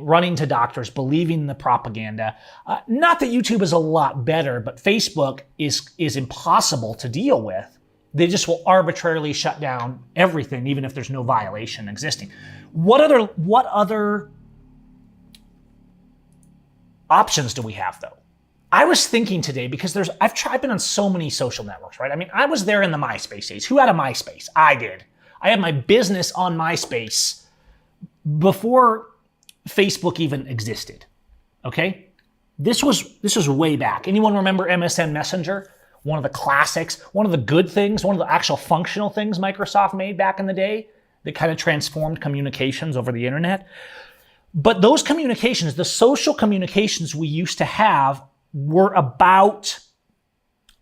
running to doctors, believing the propaganda. Not that YouTube is a lot better, but Facebook is impossible to deal with. They just will arbitrarily shut down everything, even if there's no violation existing. What other options do we have, though? I was thinking today, because I've been on so many social networks, right? I mean, I was there in the MySpace days. Who had a MySpace? I did. I had my business on MySpace before Facebook even existed, okay? This was way back. Anyone remember MSN Messenger? One of the classics, one of the good things, one of the actual functional things Microsoft made back in the day that kind of transformed communications over the internet. But those communications, the social communications we used to have, were about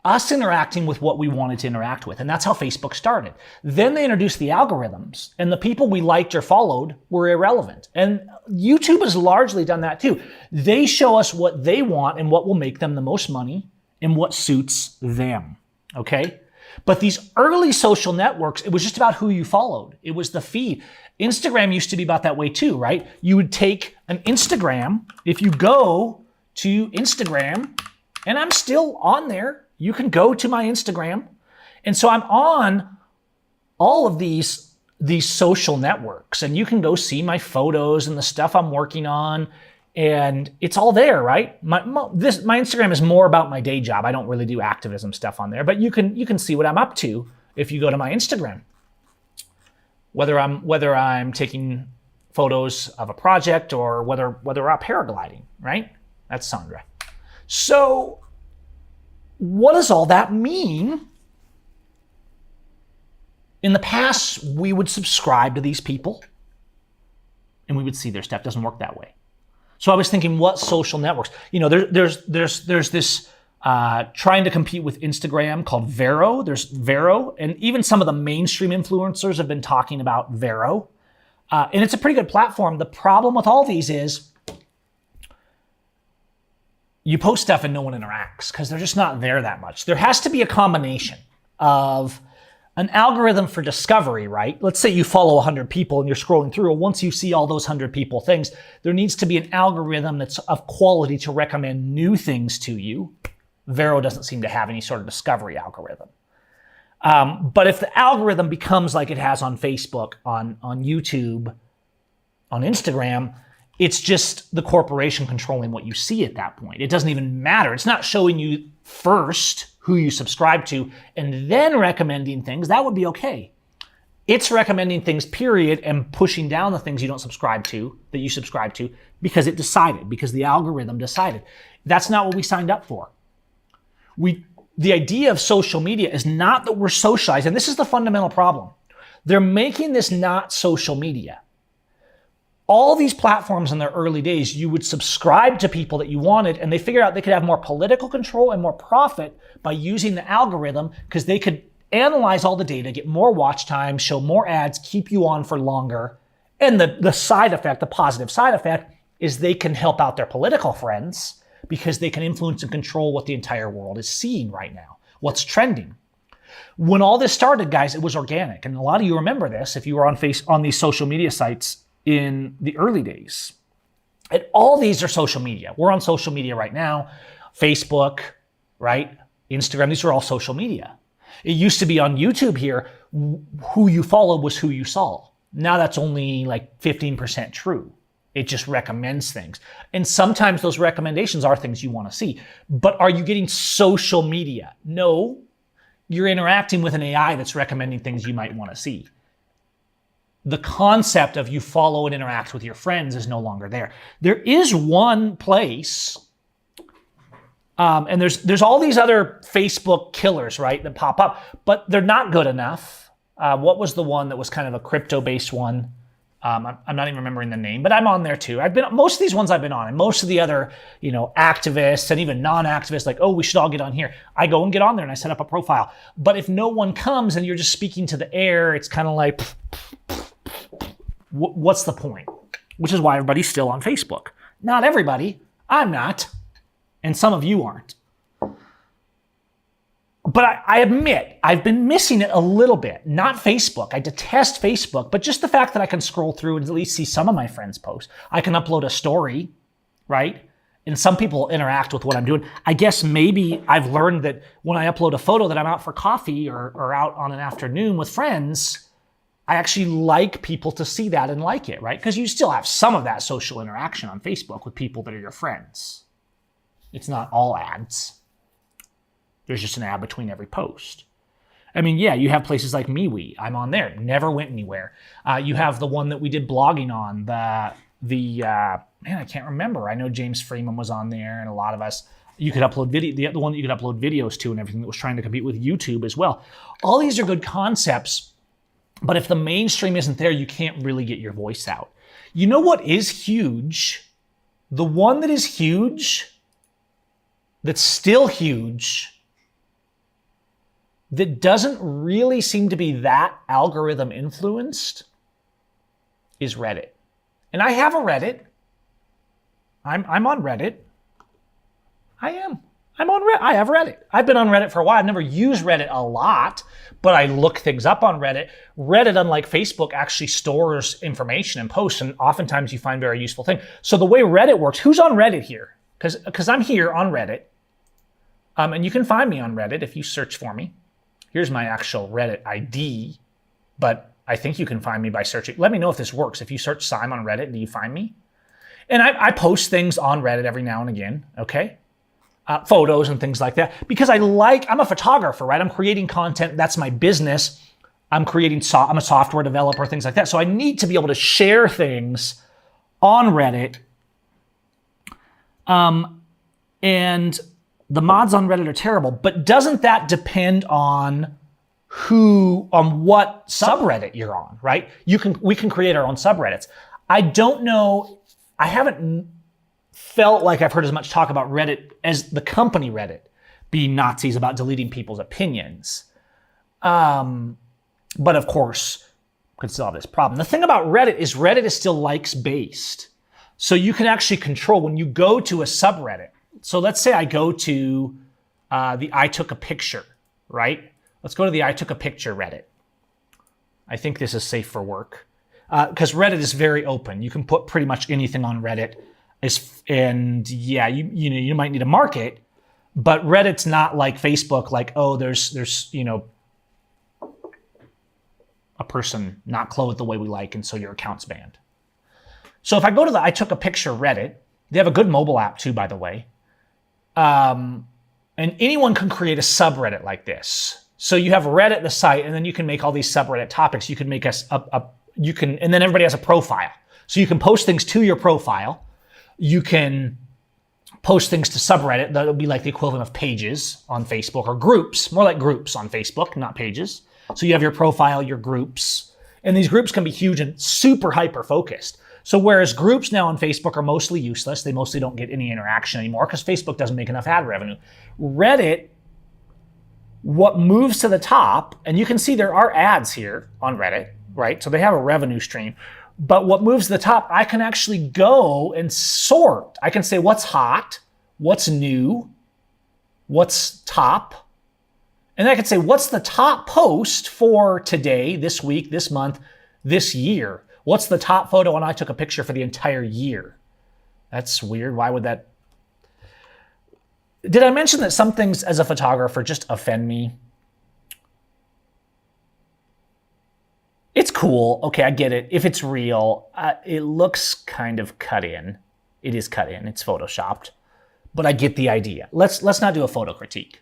us interacting with what we wanted to interact with. And that's how Facebook started. Then they introduced the algorithms, and the people we liked or followed were irrelevant. And YouTube has largely done that too. They show us what they want and what will make them the most money and what suits them, okay? But these early social networks, it was just about who you followed. It was the feed. Instagram used to be about that way too, right? You would take an Instagram. If you go to Instagram, and I'm still on there, you can go to my Instagram. And so I'm on all of these social networks, and you can go see my photos and the stuff I'm working on, and it's all there, right? My Instagram is more about my day job. I don't really do activism stuff on there, but you can see what I'm up to if you go to my Instagram. Whether I'm taking photos of a project or whether we're up paragliding, right? That's Sandra. So what does all that mean? In the past, we would subscribe to these people and we would see their stuff. Doesn't work that way. So I was thinking, what social networks? You know, there's this trying to compete with Instagram called Vero. There's Vero, and even some of the mainstream influencers have been talking about Vero. And it's a pretty good platform. The problem with all these is you post stuff and no one interacts because they're just not there that much. There has to be a combination of an algorithm for discovery, right? Let's say you follow 100 people and you're scrolling through. Once you see all those 100 people things, there needs to be an algorithm that's of quality to recommend new things to you. Vero doesn't seem to have any sort of discovery algorithm. But if the algorithm becomes like it has on Facebook, on YouTube, on Instagram, it's just the corporation controlling what you see at that point. It doesn't even matter. It's not showing you first who you subscribe to and then recommending things. That would be okay. It's recommending things, period, and pushing down the things you don't subscribe to, that you subscribe to, because it decided, because the algorithm decided. That's not what we signed up for. The idea of social media is not that we're socialized, and this is the fundamental problem. They're making this not social media. All these platforms in their early days, you would subscribe to people that you wanted, and they figured out they could have more political control and more profit by using the algorithm because they could analyze all the data, get more watch time, show more ads, keep you on for longer. And the side effect, the positive side effect, is they can help out their political friends because they can influence and control what the entire world is seeing right now, what's trending. When all this started, guys, it was organic. And a lot of you remember this if you were on these social media sites in the early days. And all these are social media. We're on social media right now. Facebook, right? Instagram, these are all social media. It used to be on YouTube here, who you followed was who you saw. Now that's only like 15% true. It just recommends things. And sometimes those recommendations are things you want to see. But are you getting social media? No. You're interacting with an AI that's recommending things you might want to see. The concept of you follow and interact with your friends is no longer there. There is one place, and there's all these other Facebook killers, right, that pop up, but they're not good enough. What was the one that was kind of a crypto-based one? I'm not even remembering the name, but I'm on there too. Most of these ones I've been on, and most of the other, activists and even non-activists, like, oh, we should all get on here. I go and get on there and I set up a profile. But if no one comes and you're just speaking to the air, it's kind of like, what's the point? Which is why everybody's still on Facebook. Not everybody. I'm not. And some of you aren't. But I admit, I've been missing it a little bit. Not Facebook. I detest Facebook, but just the fact that I can scroll through and at least see some of my friends' posts. I can upload a story, right? And some people interact with what I'm doing. I guess maybe I've learned that when I upload a photo that I'm out for coffee or out on an afternoon with friends, I actually like people to see that and like it, right? Because you still have some of that social interaction on Facebook with people that are your friends. It's not all ads. There's just an ad between every post. I mean, yeah, you have places like MeWe. I'm on there. Never went anywhere. You have the one that we did blogging on. Man, I can't remember. I know James Freeman was on there, and a lot of us. You could upload video. The one that you could upload videos to, and everything that was trying to compete with YouTube as well. All these are good concepts. But if the mainstream isn't there, you can't really get your voice out. You know what is huge? The one that is huge, that's still huge, that doesn't really seem to be that algorithm influenced, is Reddit. And I have a Reddit. I'm on Reddit. I'm on Reddit. I have Reddit. I've been on Reddit for a while. I've never used Reddit a lot, but I look things up on Reddit. Reddit, unlike Facebook, actually stores information and posts, and oftentimes you find very useful things. So the way Reddit works, who's on Reddit here? Because I'm here on Reddit, and you can find me on Reddit if you search for me. Here's my actual Reddit ID, but I think you can find me by searching. Let me know if this works. If you search Seim on Reddit, do you find me? And I post things on Reddit every now and again, okay? Photos and things like that, because I'm a photographer, right? I'm creating content. That's my business. I'm a software developer, things like that. So I need to be able to share things on Reddit. And the mods on Reddit are terrible, but doesn't that depend on what subreddit you're on, right? We can create our own subreddits. I don't know. I haven't felt like I've heard as much talk about Reddit as the company Reddit being Nazis about deleting people's opinions. But of course, could still have this problem. The thing about Reddit is still likes based. So you can actually control when you go to a subreddit. So let's say I go to the I took a picture, right? Let's go to the I took a picture Reddit. I think this is safe for work. Because Reddit is very open. You can put pretty much anything on Reddit. And yeah, you might need to mark it, but Reddit's not like Facebook, like, oh, there's a person not clothed the way we like, and so your account's banned. So if I go to the I took a picture Reddit, they have a good mobile app too, by the way. And anyone can create a subreddit like this. So you have Reddit, the site, and then you can make all these subreddit topics. You can make and then everybody has a profile. So you can post things to your profile. You can post things to subreddit. That'll be like the equivalent of pages on Facebook, or groups, more like groups on Facebook, not pages. So you have your profile, your groups, and these groups can be huge and super hyper focused. So whereas groups now on Facebook are mostly useless, they mostly don't get any interaction anymore because Facebook doesn't make enough ad revenue. Reddit, what moves to the top, and you can see there are ads here on Reddit, right? So they have a revenue stream. But what moves to the top, I can actually go and sort. I can say what's hot, what's new, what's top. And I can say what's the top post for today, this week, this month, this year. What's the top photo, and I took a picture for the entire year. That's weird. Why would that? Did I mention that some things as a photographer just offend me? It's cool. Okay, I get it. If it's real, it looks kind of cut in. It is cut in. It's photoshopped. But I get the idea. Let's not do a photo critique.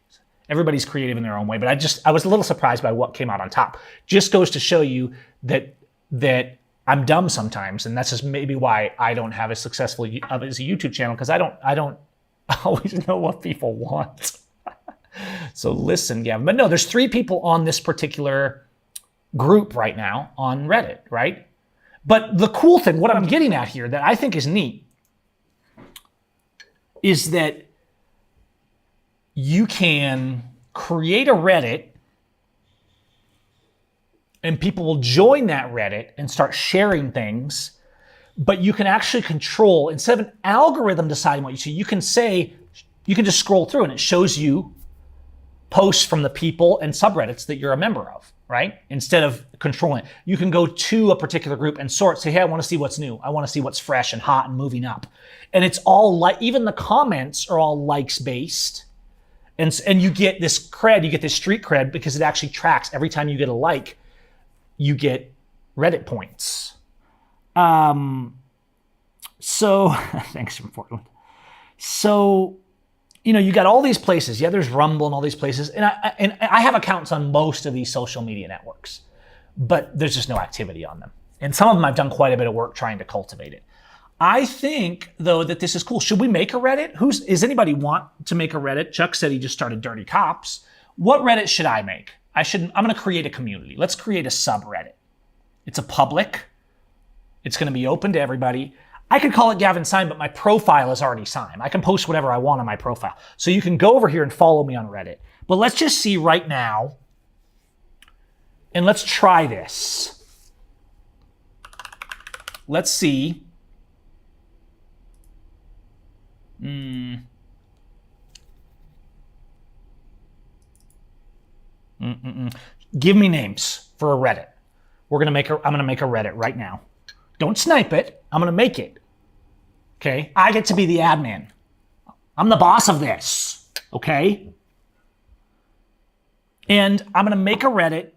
Everybody's creative in their own way, but I was a little surprised by what came out on top. Just goes to show you that I'm dumb sometimes, and that's just maybe why I don't have as successful as a YouTube channel, because I don't always know what people want. So listen, Gavin. But no, there's 3 people on this particular group right now on Reddit, right? But the cool thing, what I'm getting at here that I think is neat, is that you can create a Reddit and people will join that Reddit and start sharing things, but you can actually control, instead of an algorithm deciding what you see, you can just scroll through and it shows you posts from the people and subreddits that you're a member of, right? Instead of controlling it. You can go to a particular group and sort, say, hey, I want to see what's new. I want to see what's fresh and hot and moving up. And it's all like, even the comments are all likes based. And you get this cred, you get this street cred because it actually tracks. Every time you get a like, you get Reddit points. So, thanks from Portland. So, you got all these places. Yeah, there's Rumble and all these places. And I have accounts on most of these social media networks, but there's just no activity on them. And some of them I've done quite a bit of work trying to cultivate it. I think, though, that this is cool. Should we make a Reddit? Does anybody want to make a Reddit? Chuck said he just started Dirty Cops. What Reddit should I make? I'm going to create a community. Let's create a subreddit. It's a public. It's going to be open to everybody. I could call it Gavin Seim, but my profile is already Seim. I can post whatever I want on my profile. So you can go over here and follow me on Reddit. But let's just see right now, and let's try this. Let's see. Give me names for a Reddit. I'm going to make a Reddit right now. Don't snipe it. I'm going to make it. Okay? I get to be the admin. I'm the boss of this. Okay? And I'm going to make a Reddit.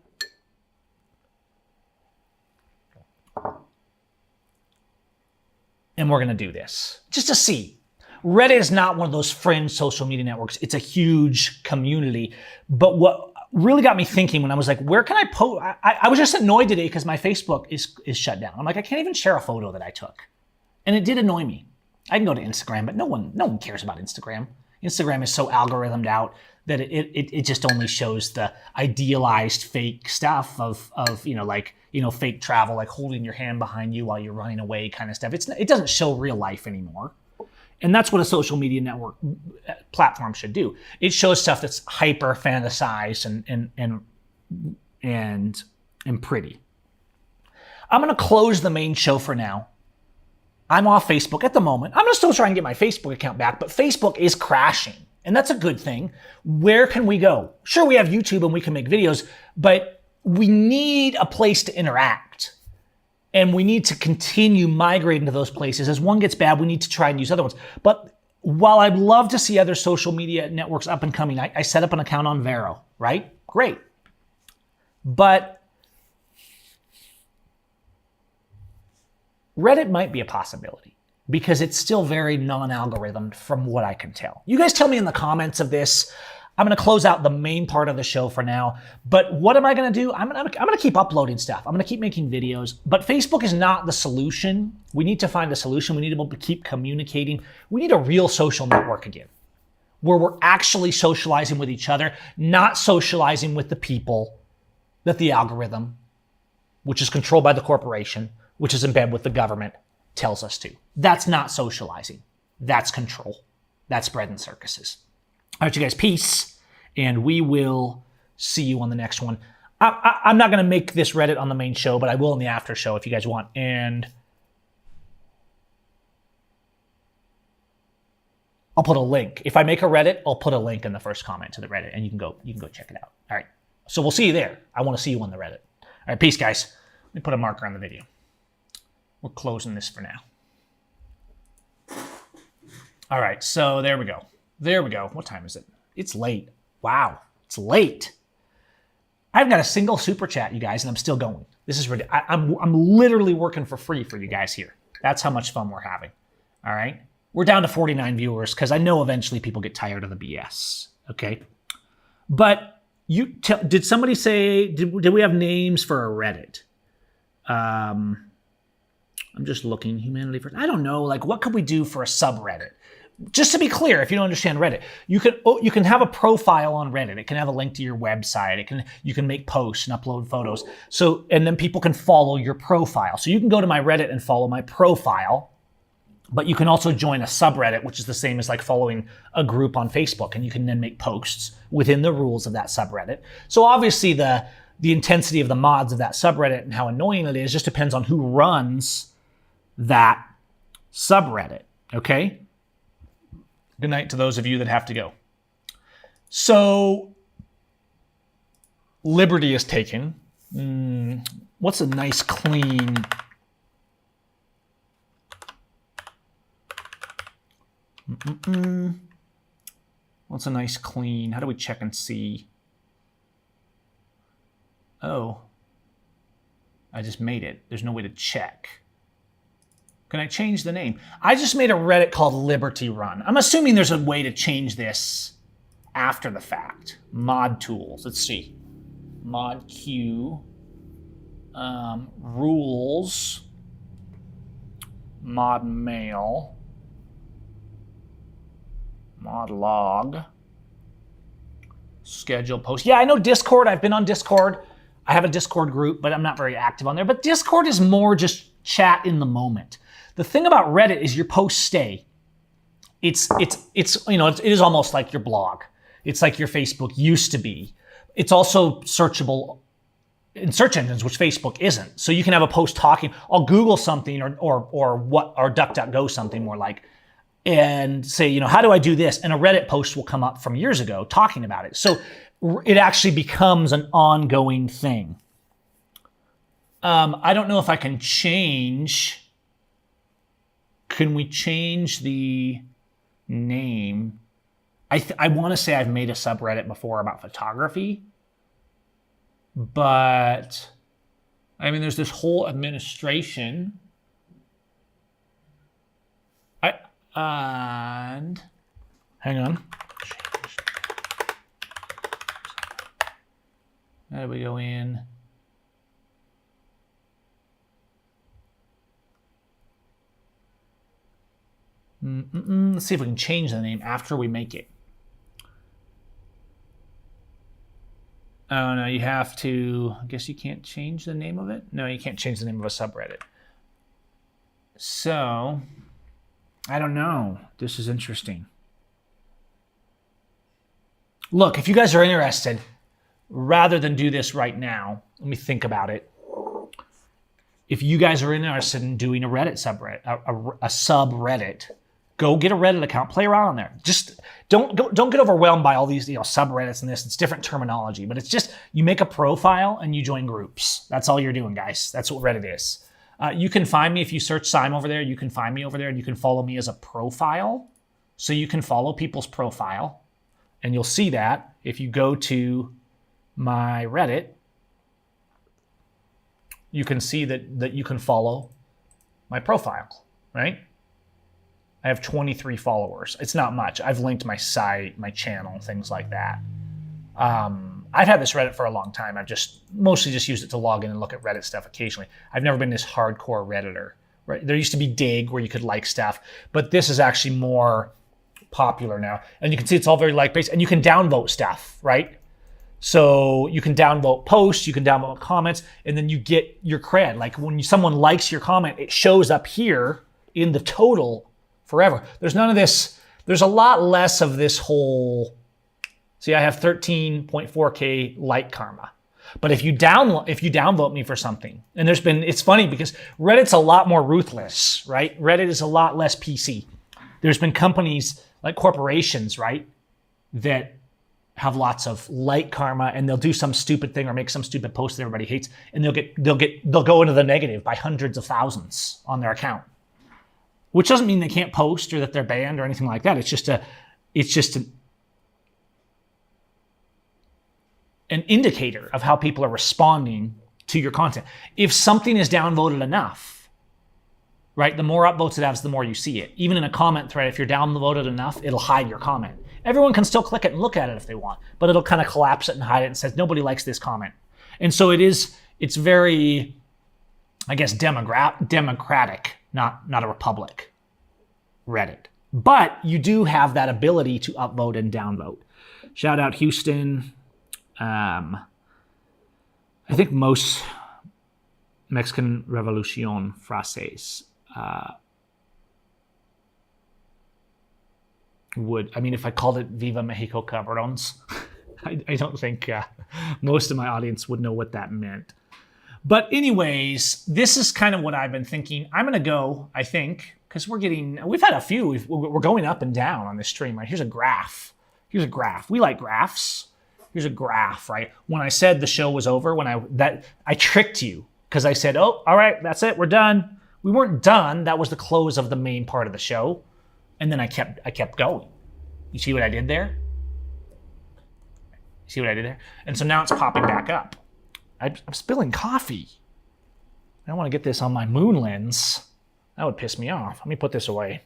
And we're going to do this. Just to see. Reddit is not one of those fringe social media networks. It's a huge community. But what really got me thinking when I was like, where can I post? I was just annoyed today because my Facebook is shut down. I'm like, I can't even share a photo that I took. And it did annoy me. I can go to Instagram, but no one cares about Instagram. Instagram is so algorithmed out that it just only shows the idealized fake stuff of fake travel, like holding your hand behind you while you're running away kind of stuff. It doesn't show real life anymore. And that's what a social media network platform should do. It shows stuff that's hyper fantasized and pretty. I'm going to close the main show for now. I'm off Facebook at the moment. I'm going to still try and get my Facebook account back, but Facebook is crashing. And that's a good thing. Where can we go? Sure, we have YouTube and we can make videos, but we need a place to interact. And we need to continue migrating to those places. As one gets bad, we need to try and use other ones. But while I'd love to see other social media networks up and coming, I set up an account on Vero, right? Great. But Reddit might be a possibility because it's still very non-algorithmed from what I can tell. You guys tell me in the comments of this. I'm going to close out the main part of the show for now. But what am I going to do? I'm going to keep uploading stuff. I'm going to keep making videos. But Facebook is not the solution. We need to find a solution. We need to be able to keep communicating. We need a real social network again, where we're actually socializing with each other, not socializing with the people that the algorithm, which is controlled by the corporation, which is in bed with the government, tells us to. That's not socializing. That's control. That's bread and circuses. All right, you guys, peace, and we will see you on the next one. I'm not going to make this Reddit on the main show, but I will in the after show if you guys want. And I'll put a link. If I make a Reddit, I'll put a link in the first comment to the Reddit, and you can go check it out. All right, so we'll see you there. I want to see you on the Reddit. All right, peace, guys. Let me put a marker on the video. We're closing this for now. All right, so there we go. There we go. What time is it? It's late. Wow, it's late. I've got a single super chat, you guys, and I'm still going. This is ridiculous. I'm literally working for free for you guys here. That's how much fun we're having. All right, we're down to 49 viewers because I know eventually people get tired of the BS. Okay, but did somebody say did we have names for a Reddit? I'm just looking. Humanity first. I don't know. Like, what could we do for a subreddit? Just to be clear, if you don't understand Reddit, you can have a profile on Reddit. It can have a link to your website. You can make posts and upload photos. And then people can follow your profile. So you can go to my Reddit and follow my profile, but you can also join a subreddit, which is the same as like following a group on Facebook, and you can then make posts within the rules of that subreddit. So obviously the intensity of the mods of that subreddit and how annoying it is just depends on who runs that subreddit. Okay? Good night to those of you that have to go. So, liberty is taken. What's a nice clean... What's a nice clean... How do we check and see? Oh. I just made it. There's no way to check. Can I change the name? I just made a Reddit called Liberty Run. I'm assuming there's a way to change this after the fact. Mod tools. Let's see. Mod Q. Rules. Mod mail. Mod log. Schedule post. Yeah, I know Discord. I've been on Discord. I have a Discord group, but I'm not very active on there. But Discord is more just chat in the moment. The thing about Reddit is your posts stay. It is almost like your blog. It's like your Facebook used to be. It's also searchable in search engines, which Facebook isn't. So you can have a post talking. I'll Google something or DuckDuckGo something more like, and say, how do I do this? And a Reddit post will come up from years ago talking about it. So it actually becomes an ongoing thing. I don't know if I can change. Can we change the name? I want to say I've made a subreddit before about photography, but I mean, there's this whole administration. And hang on. How do we go in? Let's see if we can change the name after we make it. Oh, no, you have to... I guess you can't change the name of it? No, you can't change the name of a subreddit. So, I don't know. This is interesting. Look, if you guys are interested, rather than do this right now, let me think about it. If you guys are interested in doing a Reddit subreddit, a subreddit, Go get a Reddit account, play around on there. Just don't get overwhelmed by all these subreddits and this. It's different terminology, but it's just you make a profile and you join groups. That's all you're doing, guys. That's what Reddit is. You can find me if you search Seim over there. You can find me over there, and you can follow me as a profile. So you can follow people's profile, and you'll see that if you go to my Reddit. You can see that you can follow my profile, right? I have 23 followers. It's not much. I've linked my site, my channel, things like that. I've had this Reddit for a long time. I've mostly just used it to log in and look at Reddit stuff occasionally. I've never been this hardcore Redditor. Right? There used to be Dig where you could like stuff, but this is actually more popular now. And you can see it's all very like-based, and you can downvote stuff, right? So you can downvote posts, you can downvote comments, and then you get your cred. Like when someone likes your comment, it shows up here in the total forever. There's none of this. There's a lot less of this whole. See, I have 13.4K like karma. But if you downvote me for something, and it's funny because Reddit's a lot more ruthless, right? Reddit is a lot less PC. There's been companies like corporations, right, that have lots of like karma, and they'll do some stupid thing or make some stupid post that everybody hates, and they'll go into the negative by hundreds of thousands on their account. Which doesn't mean they can't post or that they're banned or anything like that. It's just an indicator of how people are responding to your content. If something is downvoted enough, right, the more upvotes it has, the more you see it. Even in a comment thread, if you're downvoted enough, it'll hide your comment. Everyone can still click it and look at it if they want, but it'll kind of collapse it and hide it and says, nobody likes this comment. And so it's very, I guess, democratic, not a republic, Reddit. But you do have that ability to upvote and downvote. Shout out Houston. I think most Mexican Revolution phrases if I called it Viva Mexico Cabrones, I don't think most of my audience would know what that meant. But anyways, this is kind of what I've been thinking. I'm going to go, I think, because we've had a few. We're going up and down on this stream, right? Here's a graph. We like graphs. Here's a graph, right? When I said the show was over, I tricked you because I said, oh, all right, that's it, we're done. We weren't done. That was the close of the main part of the show. And then I kept going. You see what I did there? And so now it's popping back up. I'm spilling coffee. I don't want to get this on my moon lens. That would piss me off. Let me put this away.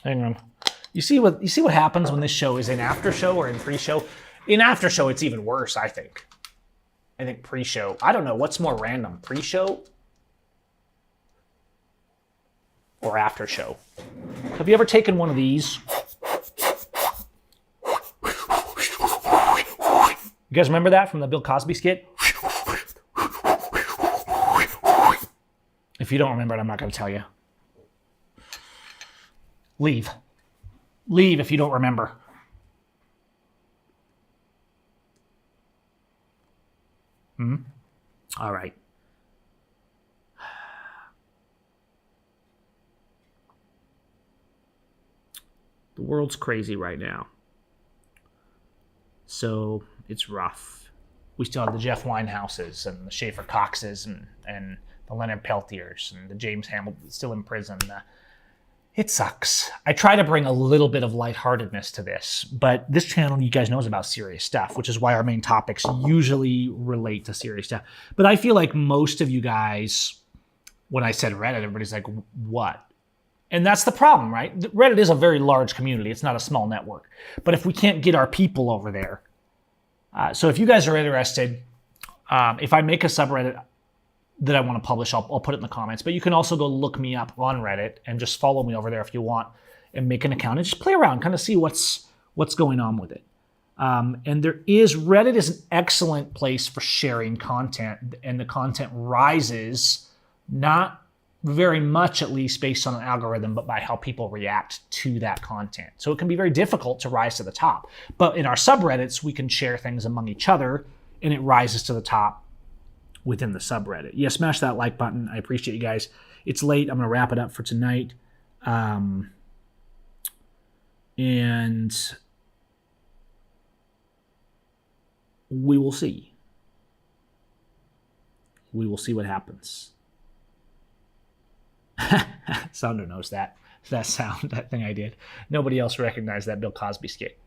Hang on. You see what happens when this show is in after show or in pre-show? In after show, it's even worse, I think. I think pre-show. I don't know. What's more random, pre-show or after show? Have you ever taken one of these? You guys remember that from the Bill Cosby skit? If you don't remember it, I'm not going to tell you. Leave if you don't remember. All right. The world's crazy right now. So it's rough. We still have the Jeff Winehouses and the Schaefer Coxes and the Leonard Peltiers and the James Hamilton still in prison. It sucks. I try to bring a little bit of lightheartedness to this, but this channel, you guys know, is about serious stuff, which is why our main topics usually relate to serious stuff. But I feel like most of you guys, when I said Reddit, everybody's like, what? And that's the problem, right? Reddit is a very large community. It's not a small network. But if we can't get our people over there, so if you guys are interested, if I make a subreddit that I want to publish, I'll put it in the comments. But you can also go look me up on Reddit and just follow me over there if you want and make an account and just play around, kind of see what's going on with it. And Reddit is an excellent place for sharing content, and the content rises not very much, at least based on an algorithm, but by how people react to that content. So it can be very difficult to rise to the top. But in our subreddits, we can share things among each other, and it rises to the top within the subreddit. Yeah, smash that like button. I appreciate you guys. It's late. I'm going to wrap it up for tonight. And we will see. We will see what happens. Sounder knows that sound, that thing I did. Nobody else recognized that Bill Cosby skit.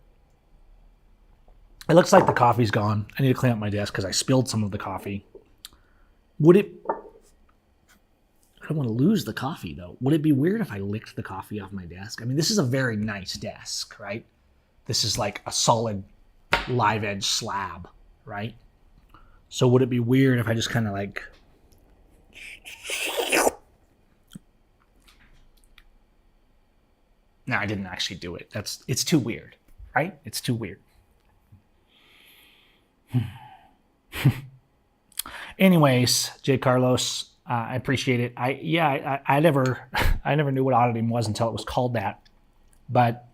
It looks like the coffee's gone. I need to clean up my desk because I spilled some of the coffee. I don't want to lose the coffee, though. Would it be weird if I licked the coffee off my desk? I mean, this is a very nice desk, right? This is like a solid live edge slab, right? So would it be weird if I just kind of like... No, I didn't actually do it. It's too weird, right? It's too weird. Anyways, J. Carlos, I appreciate it. I never knew what auditing was until it was called that. But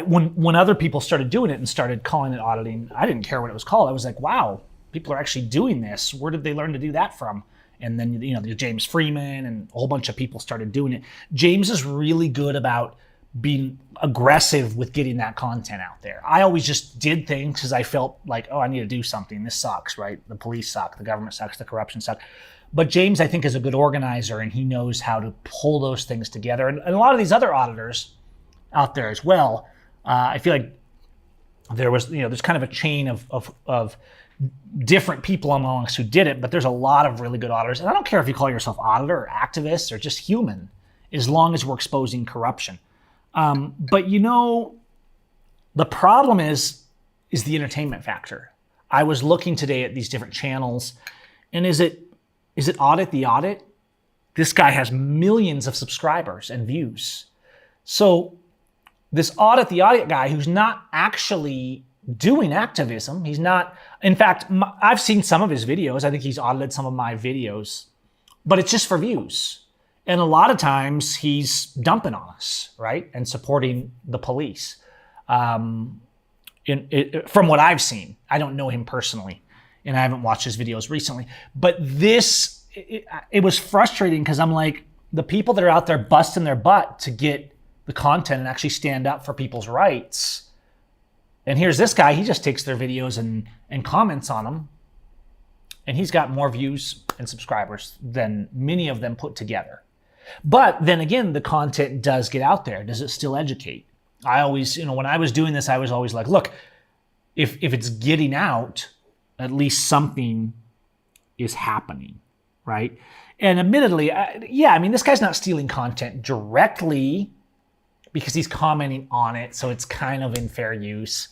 when other people started doing it and started calling it auditing, I didn't care what it was called. I was like, wow, people are actually doing this. Where did they learn to do that from? And then, James Freeman and a whole bunch of people started doing it. James is really good about being aggressive with getting that content out there. I always just did things because I felt like, oh, I need to do something. This sucks, right? The police suck, the government sucks, the corruption sucks. But James, I think, is a good organizer, and he knows how to pull those things together. And a lot of these other auditors out there as well, I feel like there's kind of a chain of different people among us who did it, but there's a lot of really good auditors. And I don't care if you call yourself auditor or activist or just human, as long as we're exposing corruption. But the problem is the entertainment factor. I was looking today at these different channels, and is it Audit the Audit? This guy has millions of subscribers and views. So this Audit the Audit guy, who's not actually doing activism, he's not. In fact, I've seen some of his videos. I think he's audited some of my videos, but it's just for views. And a lot of times he's dumping on us, right? And supporting the police. From what I've seen, I don't know him personally, and I haven't watched his videos recently. But it was frustrating because I'm like, the people that are out there busting their butt to get the content and actually stand up for people's rights. And here's this guy, he just takes their videos and comments on them. And he's got more views and subscribers than many of them put together. But then again, the content does get out there. Does it still educate? I always, when I was doing this, I was always like, look, if it's getting out, at least something is happening, right? And admittedly, this guy's not stealing content directly because he's commenting on it, so it's kind of in fair use.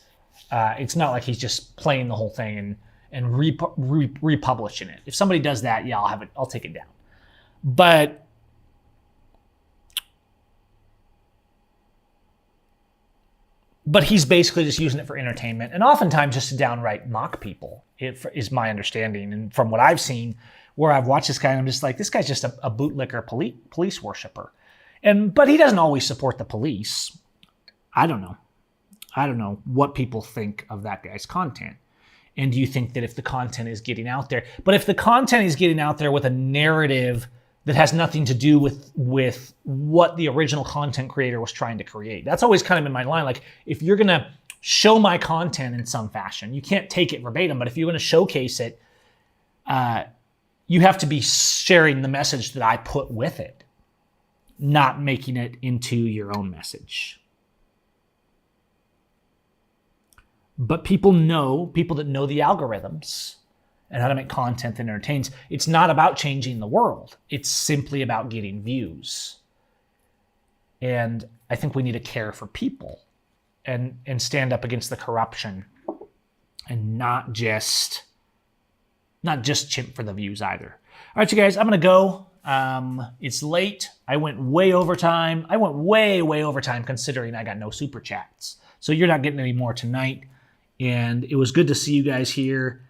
It's not like he's just playing the whole thing and republishing it. If somebody does that, I'll take it down. But he's basically just using it for entertainment, and oftentimes just to downright mock people, is my understanding. And from what I've seen, where I've watched this guy, I'm just like, this guy's just a bootlicker police worshiper. But he doesn't always support the police. I don't know what people think of that guy's content. And do you think that if the content is getting out there, but if the content is getting out there with a narrative that has nothing to do with what the original content creator was trying to create, that's always kind of in my line. Like, if you're going to show my content in some fashion, you can't take it verbatim, but if you're going to showcase it, you have to be sharing the message that I put with it, not making it into your own message. But people that know the algorithms and how to make content that entertains, it's not about changing the world. It's simply about getting views. And I think we need to care for people and stand up against the corruption and not just chimp for the views either. All right, you guys, I'm going to go. It's late. I went way over time. I went way over time considering I got no super chats. So you're not getting any more tonight. And it was good to see you guys here.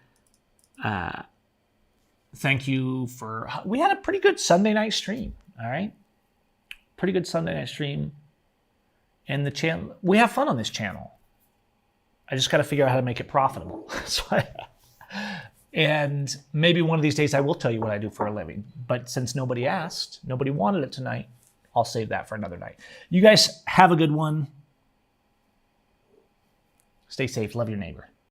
Thank you we had a pretty good Sunday night stream. All right. Pretty good Sunday night stream. And the channel, we have fun on this channel. I just got to figure out how to make it profitable. And maybe one of these days I will tell you what I do for a living. But since nobody asked, nobody wanted it tonight, I'll save that for another night. You guys have a good one. Stay safe. Love your neighbor.